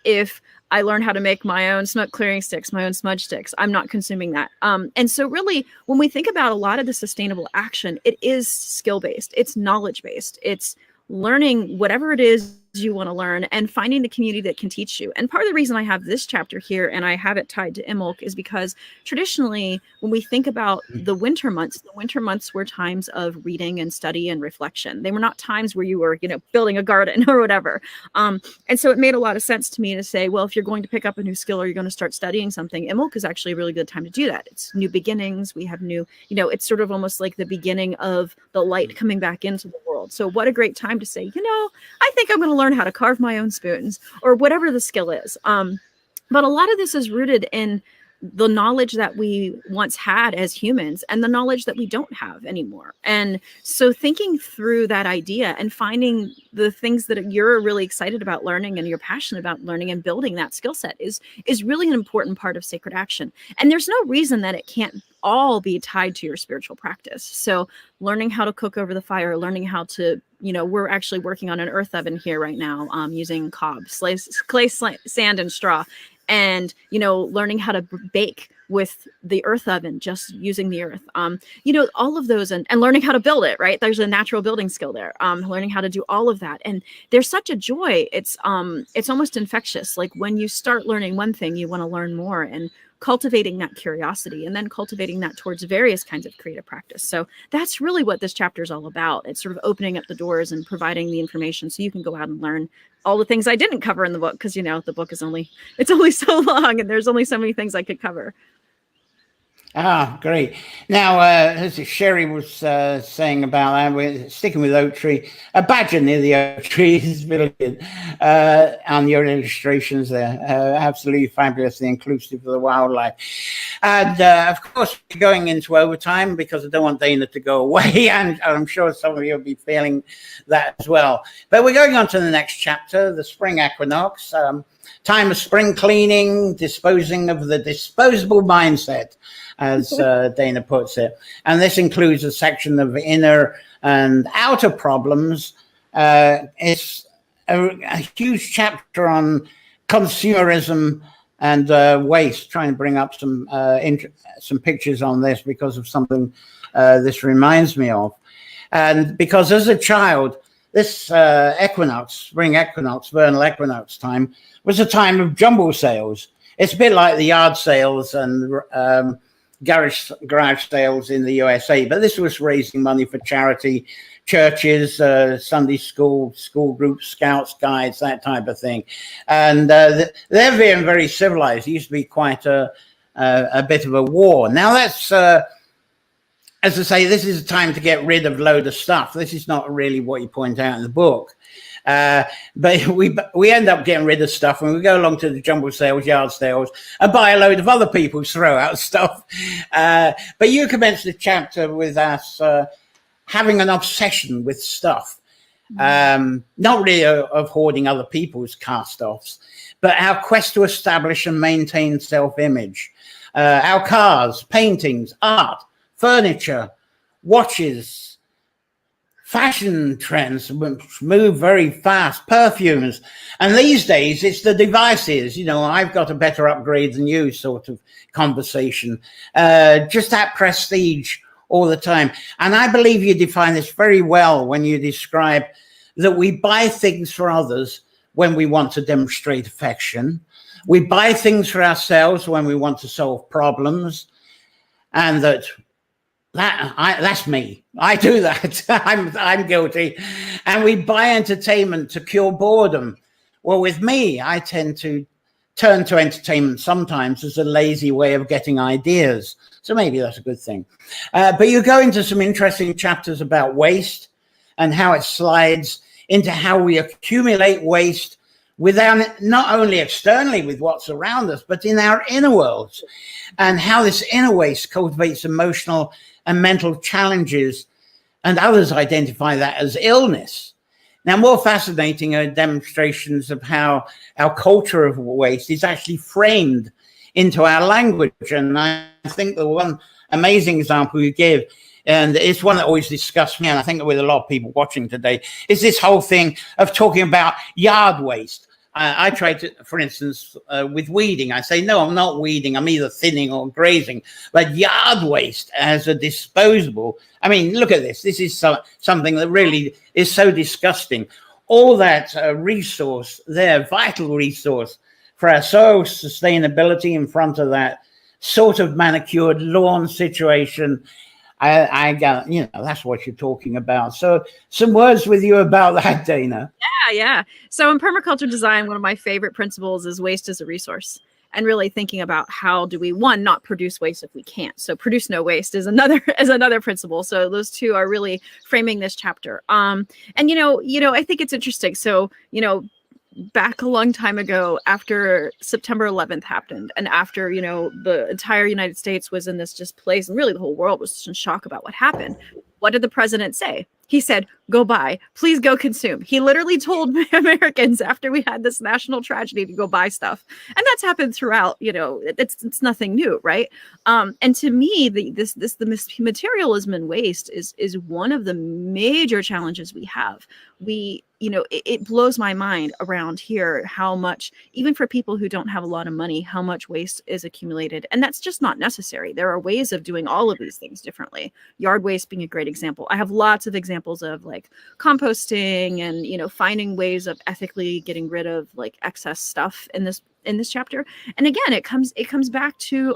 Speaker 2: If I learn how to make my own smoke clearing sticks, my own smudge sticks, I'm not consuming that. And so really, when we think about a lot of the sustainable action, it is skill-based, it's knowledge-based, it's learning whatever it is you want to learn and finding the community that can teach you. And part of the reason I have this chapter here and I have it tied to Imbolc is because traditionally, when we think about the winter months were times of reading and study and reflection. They were not times where you were, building a garden or whatever. And so it made a lot of sense to me to say, well, if you're going to pick up a new skill or you're going to start studying something, Imbolc is actually a really good time to do that. It's new beginnings. We have new, it's sort of almost like the beginning of the light coming back into the world. So what a great time to say, I think I'm going to learn how to carve my own spoons or whatever the skill is. But a lot of this is rooted in the knowledge that we once had as humans and the knowledge that we don't have anymore. And so thinking through that idea and finding the things that you're really excited about learning and you're passionate about learning and building that skill set is really an important part of sacred action. And there's no reason that it can't all be tied to your spiritual practice. So learning how to cook over the fire, learning how to, we're actually working on an earth oven here right now, using cobs, clay, sand, and straw. And, learning how to bake with the earth oven, just using the earth, all of those and learning how to build it, right? There's a natural building skill there, learning how to do all of that. And there's such a joy. It's almost infectious. Like when you start learning one thing, you want to learn more and cultivating that curiosity and then cultivating that towards various kinds of creative practice. So that's really what this chapter is all about. It's sort of opening up the doors and providing the information so you can go out and learn all the things I didn't cover in the book, because the book is only so long and there's only so many things I could cover.
Speaker 1: Ah, great. Now, as Sherry was saying about that, we're sticking with oak tree. A badger near the oak tree is brilliant. And your illustrations there, absolutely fabulously inclusive of the wildlife. And of course, going into overtime because I don't want Dana to go away, and I'm sure some of you will be feeling that as well. But we're going on to the next chapter, the spring equinox. Time of spring cleaning, disposing of the disposable mindset, as Dana puts it. And this includes a section of inner and outer problems. It's a huge chapter on consumerism and waste, trying to bring up some pictures on this because of something this reminds me of. And because as a child, this equinox, spring equinox, vernal equinox time, was a time of jumble sales. It's a bit like the yard sales and garage sales in the USA, but this was raising money for charity, churches, Sunday school groups, scouts, guides, that type of thing. And they're being very civilized. It used to be quite a bit of a war. Now that's, as I say, this is a time to get rid of a load of stuff. This is not really what you point out in the book. But we end up getting rid of stuff when we go along to the jumble sales, yard sales, and buy a load of other people's throw out stuff. But you commenced the chapter with us having an obsession with stuff, not really of hoarding other people's cast-offs, but our quest to establish and maintain self-image. Our cars, paintings, art, furniture, watches, fashion trends move very fast, perfumes. And these days it's the devices, you know, I've got a better upgrade than you sort of conversation. Just that prestige all the time. And I believe you define this very well when you describe that we buy things for others when we want to demonstrate affection. We buy things for ourselves when we want to solve problems. And that's me. I do that. I'm guilty. And we buy entertainment to cure boredom. Well, with me, I tend to turn to entertainment sometimes as a lazy way of getting ideas. So maybe that's a good thing. But you go into some interesting chapters about waste and how it slides into how we accumulate waste without, not only externally with what's around us, but in our inner worlds, and how this inner waste cultivates emotional and mental challenges, and others identify that as illness. Now, more fascinating are demonstrations of how our culture of waste is actually framed into our language. And I think the one amazing example you give, and it's one that always disgusts me, and I think with a lot of people watching today, is this whole thing of talking about yard waste. I try to, for instance, with weeding, I say, no, I'm not weeding. I'm either thinning or grazing. But yard waste as a disposable, I mean, look at this. This is something that really is so disgusting. All that resource there, vital resource for our soil sustainability in front of that sort of manicured lawn situation. I got, you know, that's what you're talking about. So some words with you about that, Dana.
Speaker 2: Yeah. So in permaculture design, one of my favorite principles is waste as a resource, and really thinking about how do we, one, not produce waste if we can't. So produce no waste is another principle. So those two are really framing this chapter. And you know, I think it's interesting. So, you know, back a long time ago, after September 11th happened, and after, you know, the entire United States was in this just place, and really the whole world was just in shock about what happened, what did the president say? He said, go buy, please go consume. He literally told Americans after we had this national tragedy to go buy stuff. And that's happened throughout, you know, it's nothing new, right? And to me, the materialism and waste is one of the major challenges we have. You know, it blows my mind around here how much, even for people who don't have a lot of money, how much waste is accumulated. And that's just not necessary. There are ways of doing all of these things differently. Yard waste being a great example. I have lots of examples of like composting and, you know, finding ways of ethically getting rid of like excess stuff in this chapter. And again, it comes back to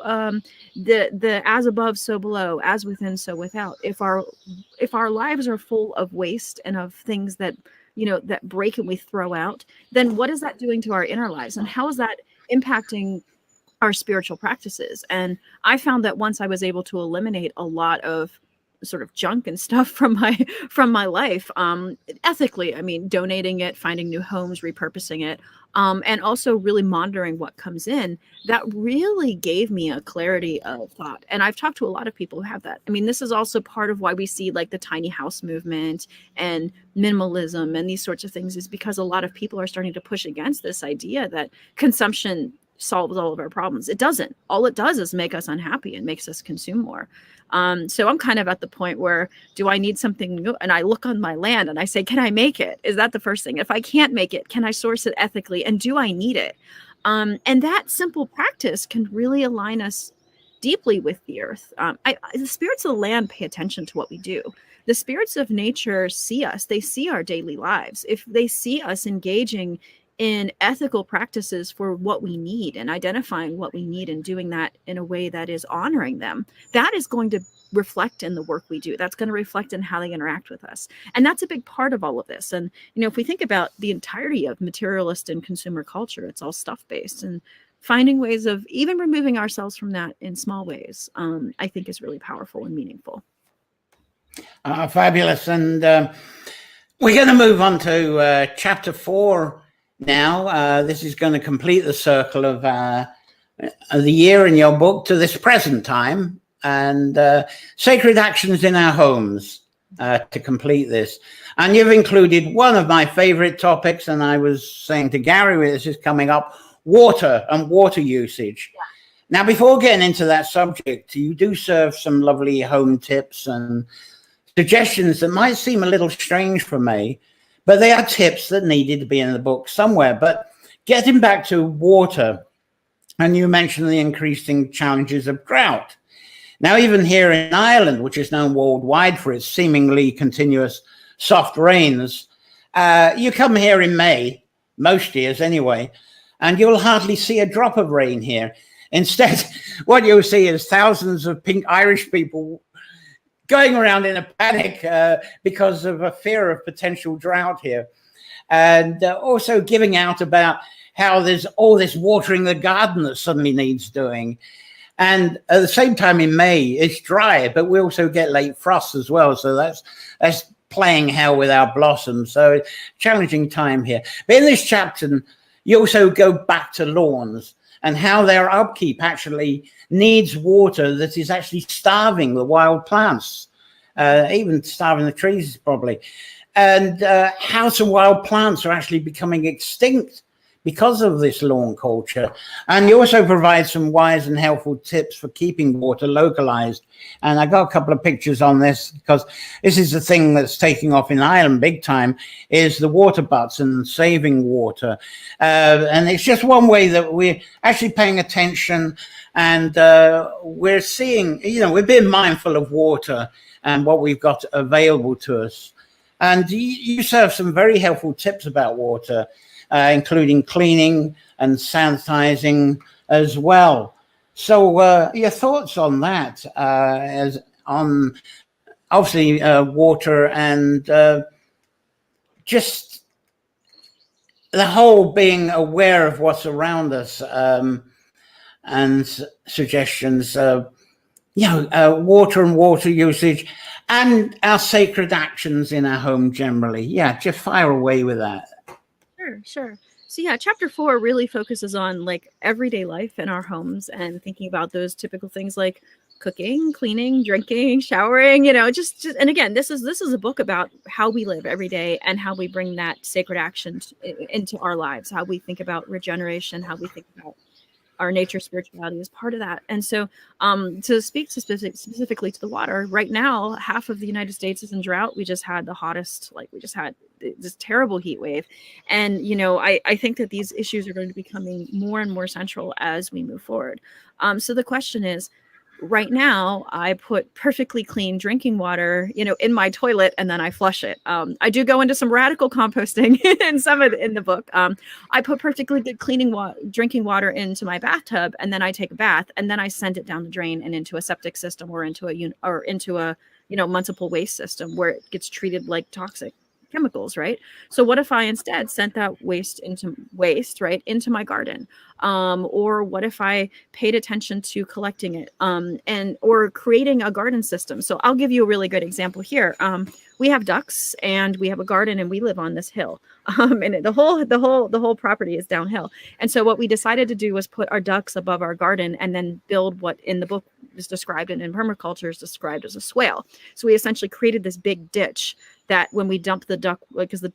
Speaker 2: the as above, so below, as within, so without. If our lives are full of waste and of things that, you know, that break and we throw out, then what is that doing to our inner lives? And how is that impacting our spiritual practices? And I found that once I was able to eliminate a lot of sort of junk and stuff from my life, ethically, I mean, donating it, finding new homes, repurposing it, and also really monitoring what comes in, that really gave me a clarity of thought. And I've talked to a lot of people who have that. I mean, this is also part of why we see like the tiny house movement and minimalism and these sorts of things, is because a lot of people are starting to push against this idea that consumption solves all of our problems. It doesn't. All it does is make us unhappy and makes us consume more. So I'm kind of at the point where, do I need something new? And I look on my land and I say, can I make it? Is that the first thing? If I can't make it, can I source it ethically? And do I need it? And that simple practice can really align us deeply with the earth. The spirits of the land pay attention to what we do. The spirits of nature see us. They see our daily lives. If they see us engaging in ethical practices for what we need and identifying what we need and doing that in a way that is honoring them, that is going to reflect in the work we do. That's going to reflect in how they interact with us. And that's a big part of all of this. And, you know, if we think about the entirety of materialist and consumer culture, it's all stuff based, and finding ways of even removing ourselves from that in small ways, I think is really powerful and meaningful.
Speaker 1: Fabulous. And we're going to move on to chapter 4 now. This is going to complete the circle of the year in your book to this present time, and sacred actions in our homes to complete this. And you've included one of my favorite topics, and I was saying to Gary, this is coming up, water and water usage. Yeah. Now, before getting into that subject, you do serve some lovely home tips and suggestions that might seem a little strange for me, but they are tips that needed to be in the book somewhere. But getting back to water, and you mentioned the increasing challenges of drought. Now, even here in Ireland, which is known worldwide for its seemingly continuous soft rains, you come here in May, most years anyway, and you'll hardly see a drop of rain here. Instead, what you'll see is thousands of pink Irish people going around in a panic because of a fear of potential drought here. And also giving out about how there's all this watering the garden that suddenly needs doing. And at the same time in May, it's dry, but we also get late frosts as well. So that's playing hell with our blossoms. So challenging time here. But in this chapter, you also go back to lawns and how their upkeep actually needs water that is actually starving the wild plants, even starving the trees probably. And how some wild plants are actually becoming extinct because of this lawn culture. And you also provide some wise and helpful tips for keeping water localized. And I got a couple of pictures on this because this is the thing that's taking off in Ireland big time, is the water butts and saving water. And it's just one way that we're actually paying attention, and we're seeing, you know, we're being mindful of water and what we've got available to us. And you serve some very helpful tips about water, including cleaning and sanitizing as well. So your thoughts on that, as on obviously water and just the whole being aware of what's around us, and suggestions, water and water usage and our sacred actions in our home generally. Yeah, just fire away with that.
Speaker 2: Sure. So yeah, chapter 4 really focuses on like everyday life in our homes and thinking about those typical things like cooking, cleaning, drinking, showering, you know, just and again, this is a book about how we live every day and how we bring that sacred action into our lives, how we think about regeneration, how we think about our nature spirituality is part of that. And so to speak to specifically to the water, right now, half of the United States is in drought. We just had the hottest, we just had this terrible heat wave. And, you know, I think that these issues are going to be becoming more and more central as we move forward. So the question is, right now, I put perfectly clean drinking water, you know, in my toilet, and then I flush it. I do go into some radical composting in the book. I put perfectly good drinking water into my bathtub, and then I take a bath, and then I send it down the drain and into a septic system or into a municipal waste system where it gets treated like toxic chemicals, right? So what if I instead sent that waste into my garden? Or what if I paid attention to collecting it or creating a garden system? So I'll give you a really good example here. We have ducks and we have a garden and we live on this hill. And the whole property is downhill. And so what we decided to do was put our ducks above our garden and then build what in the book is described and in permaculture is described as a swale. So we essentially created this big ditch that when we dump the duck, because if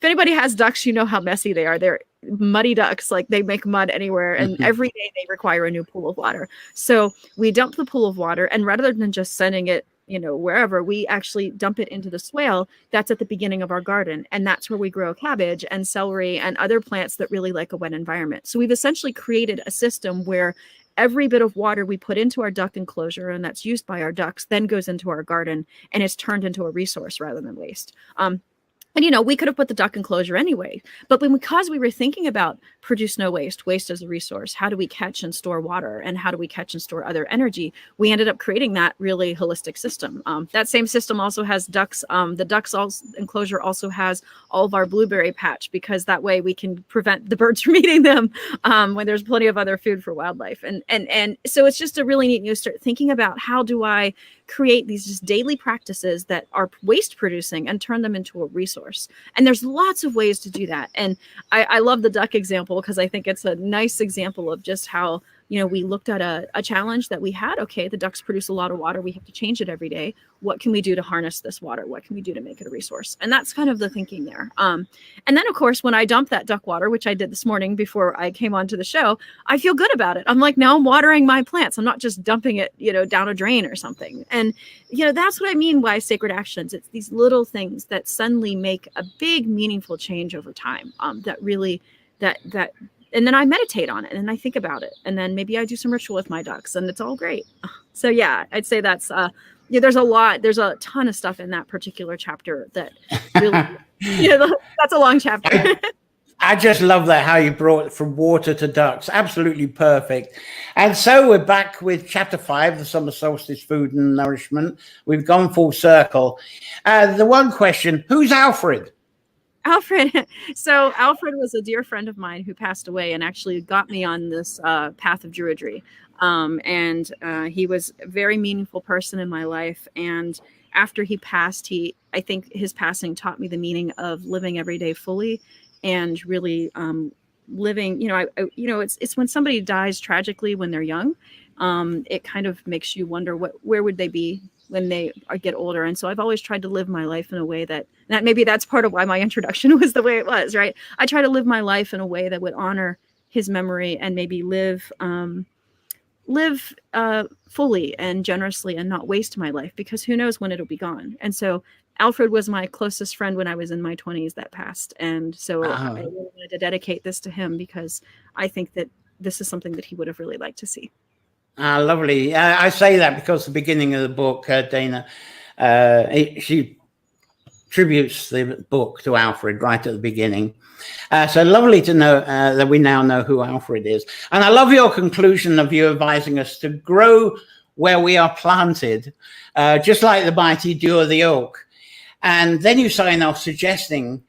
Speaker 2: anybody has ducks, you know how messy they are. They're muddy ducks, like they make mud anywhere, and every day they require a new pool of water. So we dump the pool of water, and rather than just sending it, you know, wherever, we actually dump it into the swale that's at the beginning of our garden, and that's where we grow cabbage and celery and other plants that really like a wet environment. So we've essentially created a system where every bit of water we put into our duck enclosure and that's used by our ducks then goes into our garden and is turned into a resource rather than waste. And, we could have put the duck enclosure anyway, but because we were thinking about produce no waste, waste as a resource, how do we catch and store water, and how do we catch and store other energy, we ended up creating that really holistic system. That same system also has ducks. The ducks enclosure also has all of our blueberry patch, because that way we can prevent the birds from eating them when there's plenty of other food for wildlife. And so it's just a really neat, you start thinking about, how do I create these just daily practices that are waste producing and turn them into a resource? And there's lots of ways to do that. And I love the duck example, because I think it's a nice example of just how, we looked at a challenge that we had. Okay, the ducks produce a lot of water. We have to change it every day. What can we do to harness this water? What can we do to make it a resource? And that's kind of the thinking there. And then, of course, when I dump that duck water, which I did this morning before I came onto the show, I feel good about it. I'm like, now I'm watering my plants. I'm not just dumping it, down a drain or something. And, that's what I mean by sacred actions. It's these little things that suddenly make a big, meaningful change over time. That really, and then I meditate on it, and I think about it, and then maybe I do some ritual with my ducks, and it's all great. So yeah, I'd say that's there's a ton of stuff in that particular chapter that really, that's a long chapter.
Speaker 1: I just love that, how you brought it from water to ducks. Absolutely perfect. And so we're back with chapter 5, the summer solstice, food and nourishment. We've gone full circle. The one question: who's Alfred?
Speaker 2: Alfred. So Alfred was a dear friend of mine who passed away, and actually got me on this path of Druidry. And he was a very meaningful person in my life. And after he passed, I think his passing taught me the meaning of living every day fully, and really living. It's when somebody dies tragically when they're young, it kind of makes you wonder where would they be when they get older. And so I've always tried to live my life in a way that maybe that's part of why my introduction was the way it was, right? I try to live my life in a way that would honor his memory, and maybe live fully and generously, and not waste my life, because who knows when it'll be gone. And so Alfred was my closest friend when I was in my 20s that passed. And so I really wanted to dedicate this to him, because I think that this is something that he would have really liked to see.
Speaker 1: Lovely. I say that because the beginning of the book, Dana, she tributes the book to Alfred right at the beginning. So lovely to know that we now know who Alfred is. And I love your conclusion of you advising us to grow where we are planted, just like the mighty dew of the oak. And then you sign off suggesting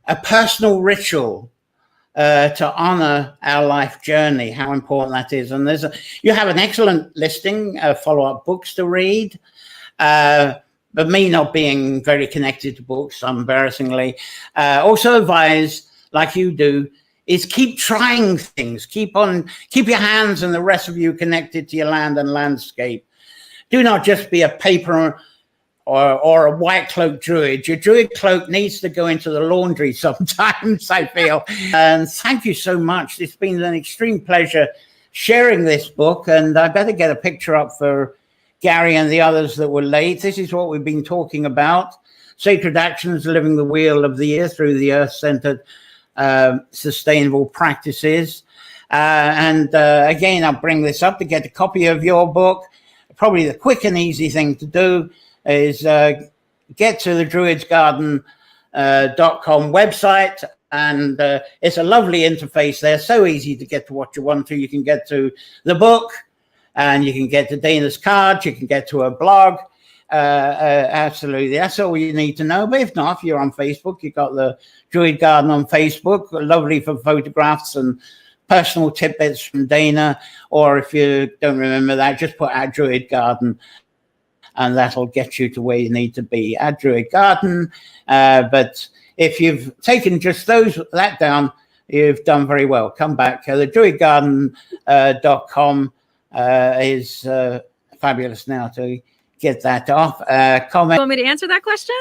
Speaker 1: a personal ritual to honor our life journey, how important that is. And you have an excellent listing of follow-up books to read. But me not being very connected to books, embarrassingly, also advise, like you do, is keep trying things. Keep your hands and the rest of you connected to your land and landscape. Do not just be a paper or a white cloak druid. Your druid cloak needs to go into the laundry sometimes, I feel. And thank you so much. It's been an extreme pleasure sharing this book, and I better get a picture up for Gary and the others that were late. This is what we've been talking about: sacred actions, living the wheel of the earth through the earth-centered sustainable practices. Again, I'll bring this up to get a copy of your book. Probably the quick and easy thing to do is get to the druidsgarden.com website, and it's a lovely interface there. So easy to get to what you want to. You can get to the book, and you can get to Dana's card, you can get to her blog. Absolutely, that's all you need to know. But if not, if you're on Facebook, you've got the Druid Garden on Facebook, lovely for photographs and personal tidbits from Dana. Or if you don't remember that, just put at Druid Garden, and that'll get you to where you need to be, at Druid Garden. But if you've taken just that down, you've done very well. Come back. The druidgarden.com is fabulous now to get that off. Comment.
Speaker 2: You want me to answer that question?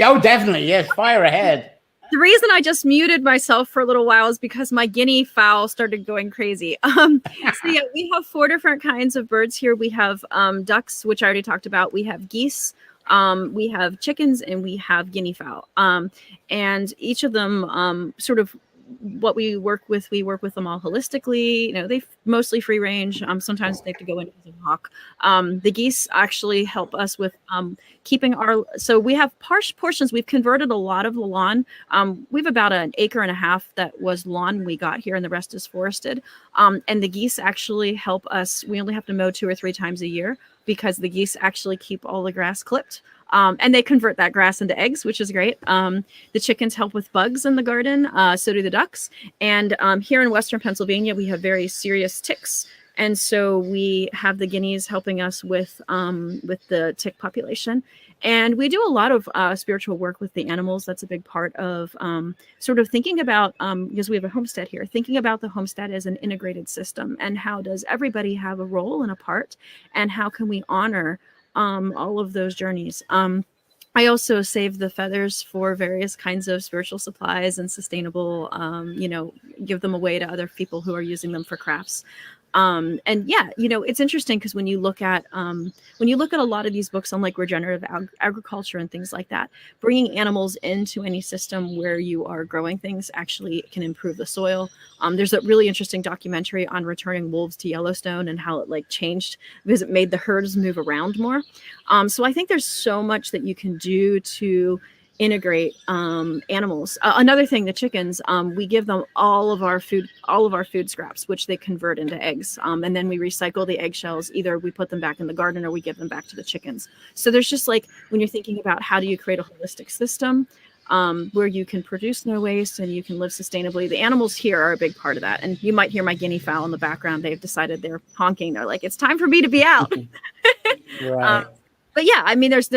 Speaker 1: Oh, definitely. Yes, fire ahead.
Speaker 2: The reason I just muted myself for a little while is because my guinea fowl started going crazy. So yeah, we have 4 different kinds of birds here. We have ducks, which I already talked about. We have geese, we have chickens, and we have guinea fowl. And each of them sort of what we work with them all holistically. You know, they mostly free range. Sometimes they have to go into the hawk. The geese actually help us with keeping our, so we have portions. We've converted a lot of the lawn. We have about an acre and a half that was lawn when we got here, and the rest is forested. And the geese actually help us. We only have to mow 2 or 3 times a year because the geese actually keep all the grass clipped. And they convert that grass into eggs, which is great. The chickens help with bugs in the garden. So do the ducks. And here in Western Pennsylvania, we have very serious ticks. And so we have the guineas helping us with the tick population. And we do a lot of spiritual work with the animals. That's a big part of sort of thinking about, because we have a homestead here, thinking about the homestead as an integrated system. And how does everybody have a role and a part? And how can we honor all of those journeys? I also save the feathers for various kinds of spiritual supplies and sustainable, give them away to other people who are using them for crafts. And yeah, it's interesting because when you look at a lot of these books on like regenerative agriculture and things like that, bringing animals into any system where you are growing things actually can improve the soil. There's a really interesting documentary on returning wolves to Yellowstone and how it like changed because it made the herds move around more. So I think there's so much that you can do to integrate animals. Another thing, the chickens, we give them all of our food scraps, which they convert into eggs. And then we recycle the eggshells. Either we put them back in the garden or we give them back to the chickens. So there's just like, when you're thinking about how do you create a holistic system where you can produce no waste and you can live sustainably, the animals here are a big part of that. And you might hear my guinea fowl in the background. They've decided they're honking. They're like, it's time for me to be out.
Speaker 1: Right.
Speaker 2: But yeah, I mean, there's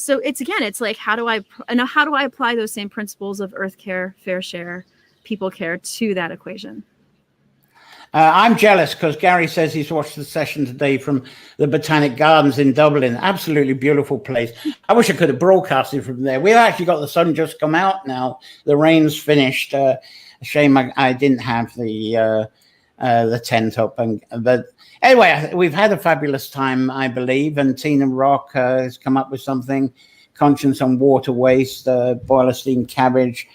Speaker 2: so it's like, how do I apply those same principles of earth care, fair share, people care to that equation?
Speaker 1: I'm jealous because Gary says he's watched the session today from the Botanic Gardens in Dublin. Absolutely beautiful place. I wish I could have broadcasted from there. We've actually got the sun just come out now. The rain's finished. A shame I didn't have the tent up, but anyway, we've had a fabulous time, I believe, and Tina Rock has come up with something, conscience on water waste, boiler steamed cabbage,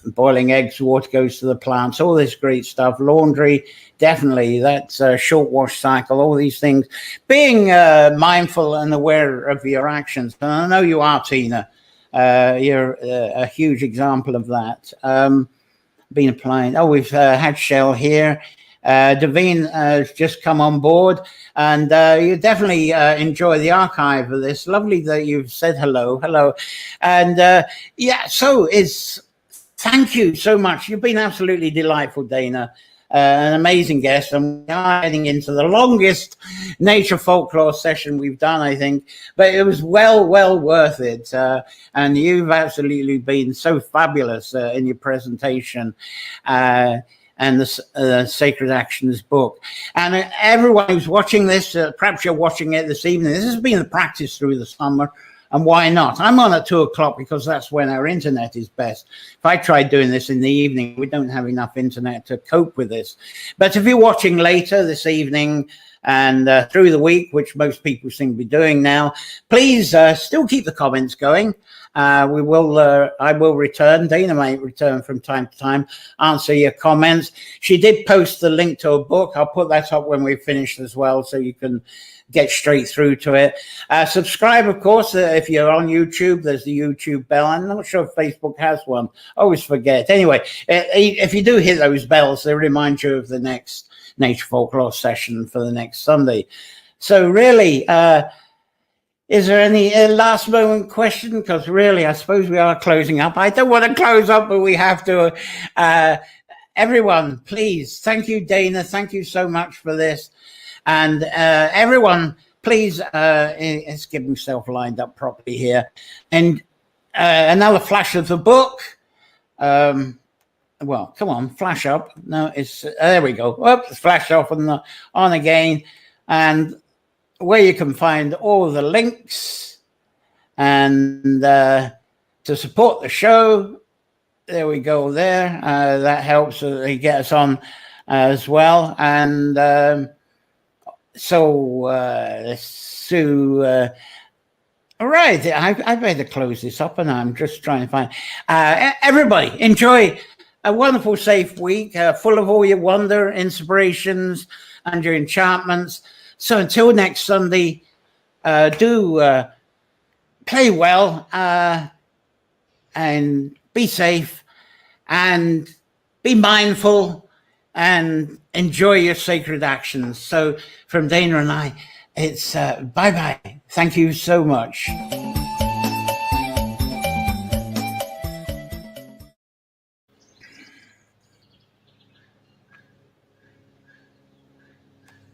Speaker 1: boiling eggs, water goes to the plants, all this great stuff, laundry, definitely, that's a short wash cycle, all these things, being mindful and aware of your actions. And I know you are, Tina. You're a huge example of that. Been applying. Oh, we've had Shell here. Davine has just come on board, and you definitely enjoy the archive of this. Lovely that you've said hello, and yeah. So thank you so much. You've been absolutely delightful, Dana. An amazing guest, and we are heading into the longest nature folklore session we've done, I think, but it was well worth it. And you've absolutely been so fabulous in your presentation and the Sacred Actions book. And everyone who's watching this, perhaps you're watching it this evening, this has been the practice through the summer. And why not? I'm on at 2:00 because that's when our internet is best. If I tried doing this in the evening, we don't have enough internet to cope with this. But if you're watching later this evening and through the week, which most people seem to be doing now, please still keep the comments going. I will return. Dana might return from time to time, answer your comments. She did post the link to a book. I'll put that up when we've finished as well, so you can get straight through to it. Subscribe, of course, if you're on YouTube. There's the YouTube bell. I'm not sure if Facebook has one. I always forget. Anyway, if you do hit those bells, they remind you of the next Nature Folklore session for the next Sunday. So really, is there any last moment question? Because really, I suppose we are closing up. I don't want to close up, but we have to. Everyone, please. Thank you, Dana. Thank you so much for this. And everyone, please, let's get himself lined up properly here. And another flash of the book. Well, come on, flash up. No, it's there we go. Oops, flash off and on again. And where you can find all the links and to support the show. There we go there. That helps get us on as well. And so all right, I better close this up, and I'm just trying to find everybody enjoy a wonderful, safe week, full of all your wonder, inspirations, and your enchantments. So until next Sunday, do play well and be safe and be mindful and enjoy your sacred actions. So from Dana and I, it's bye-bye. Thank you so much.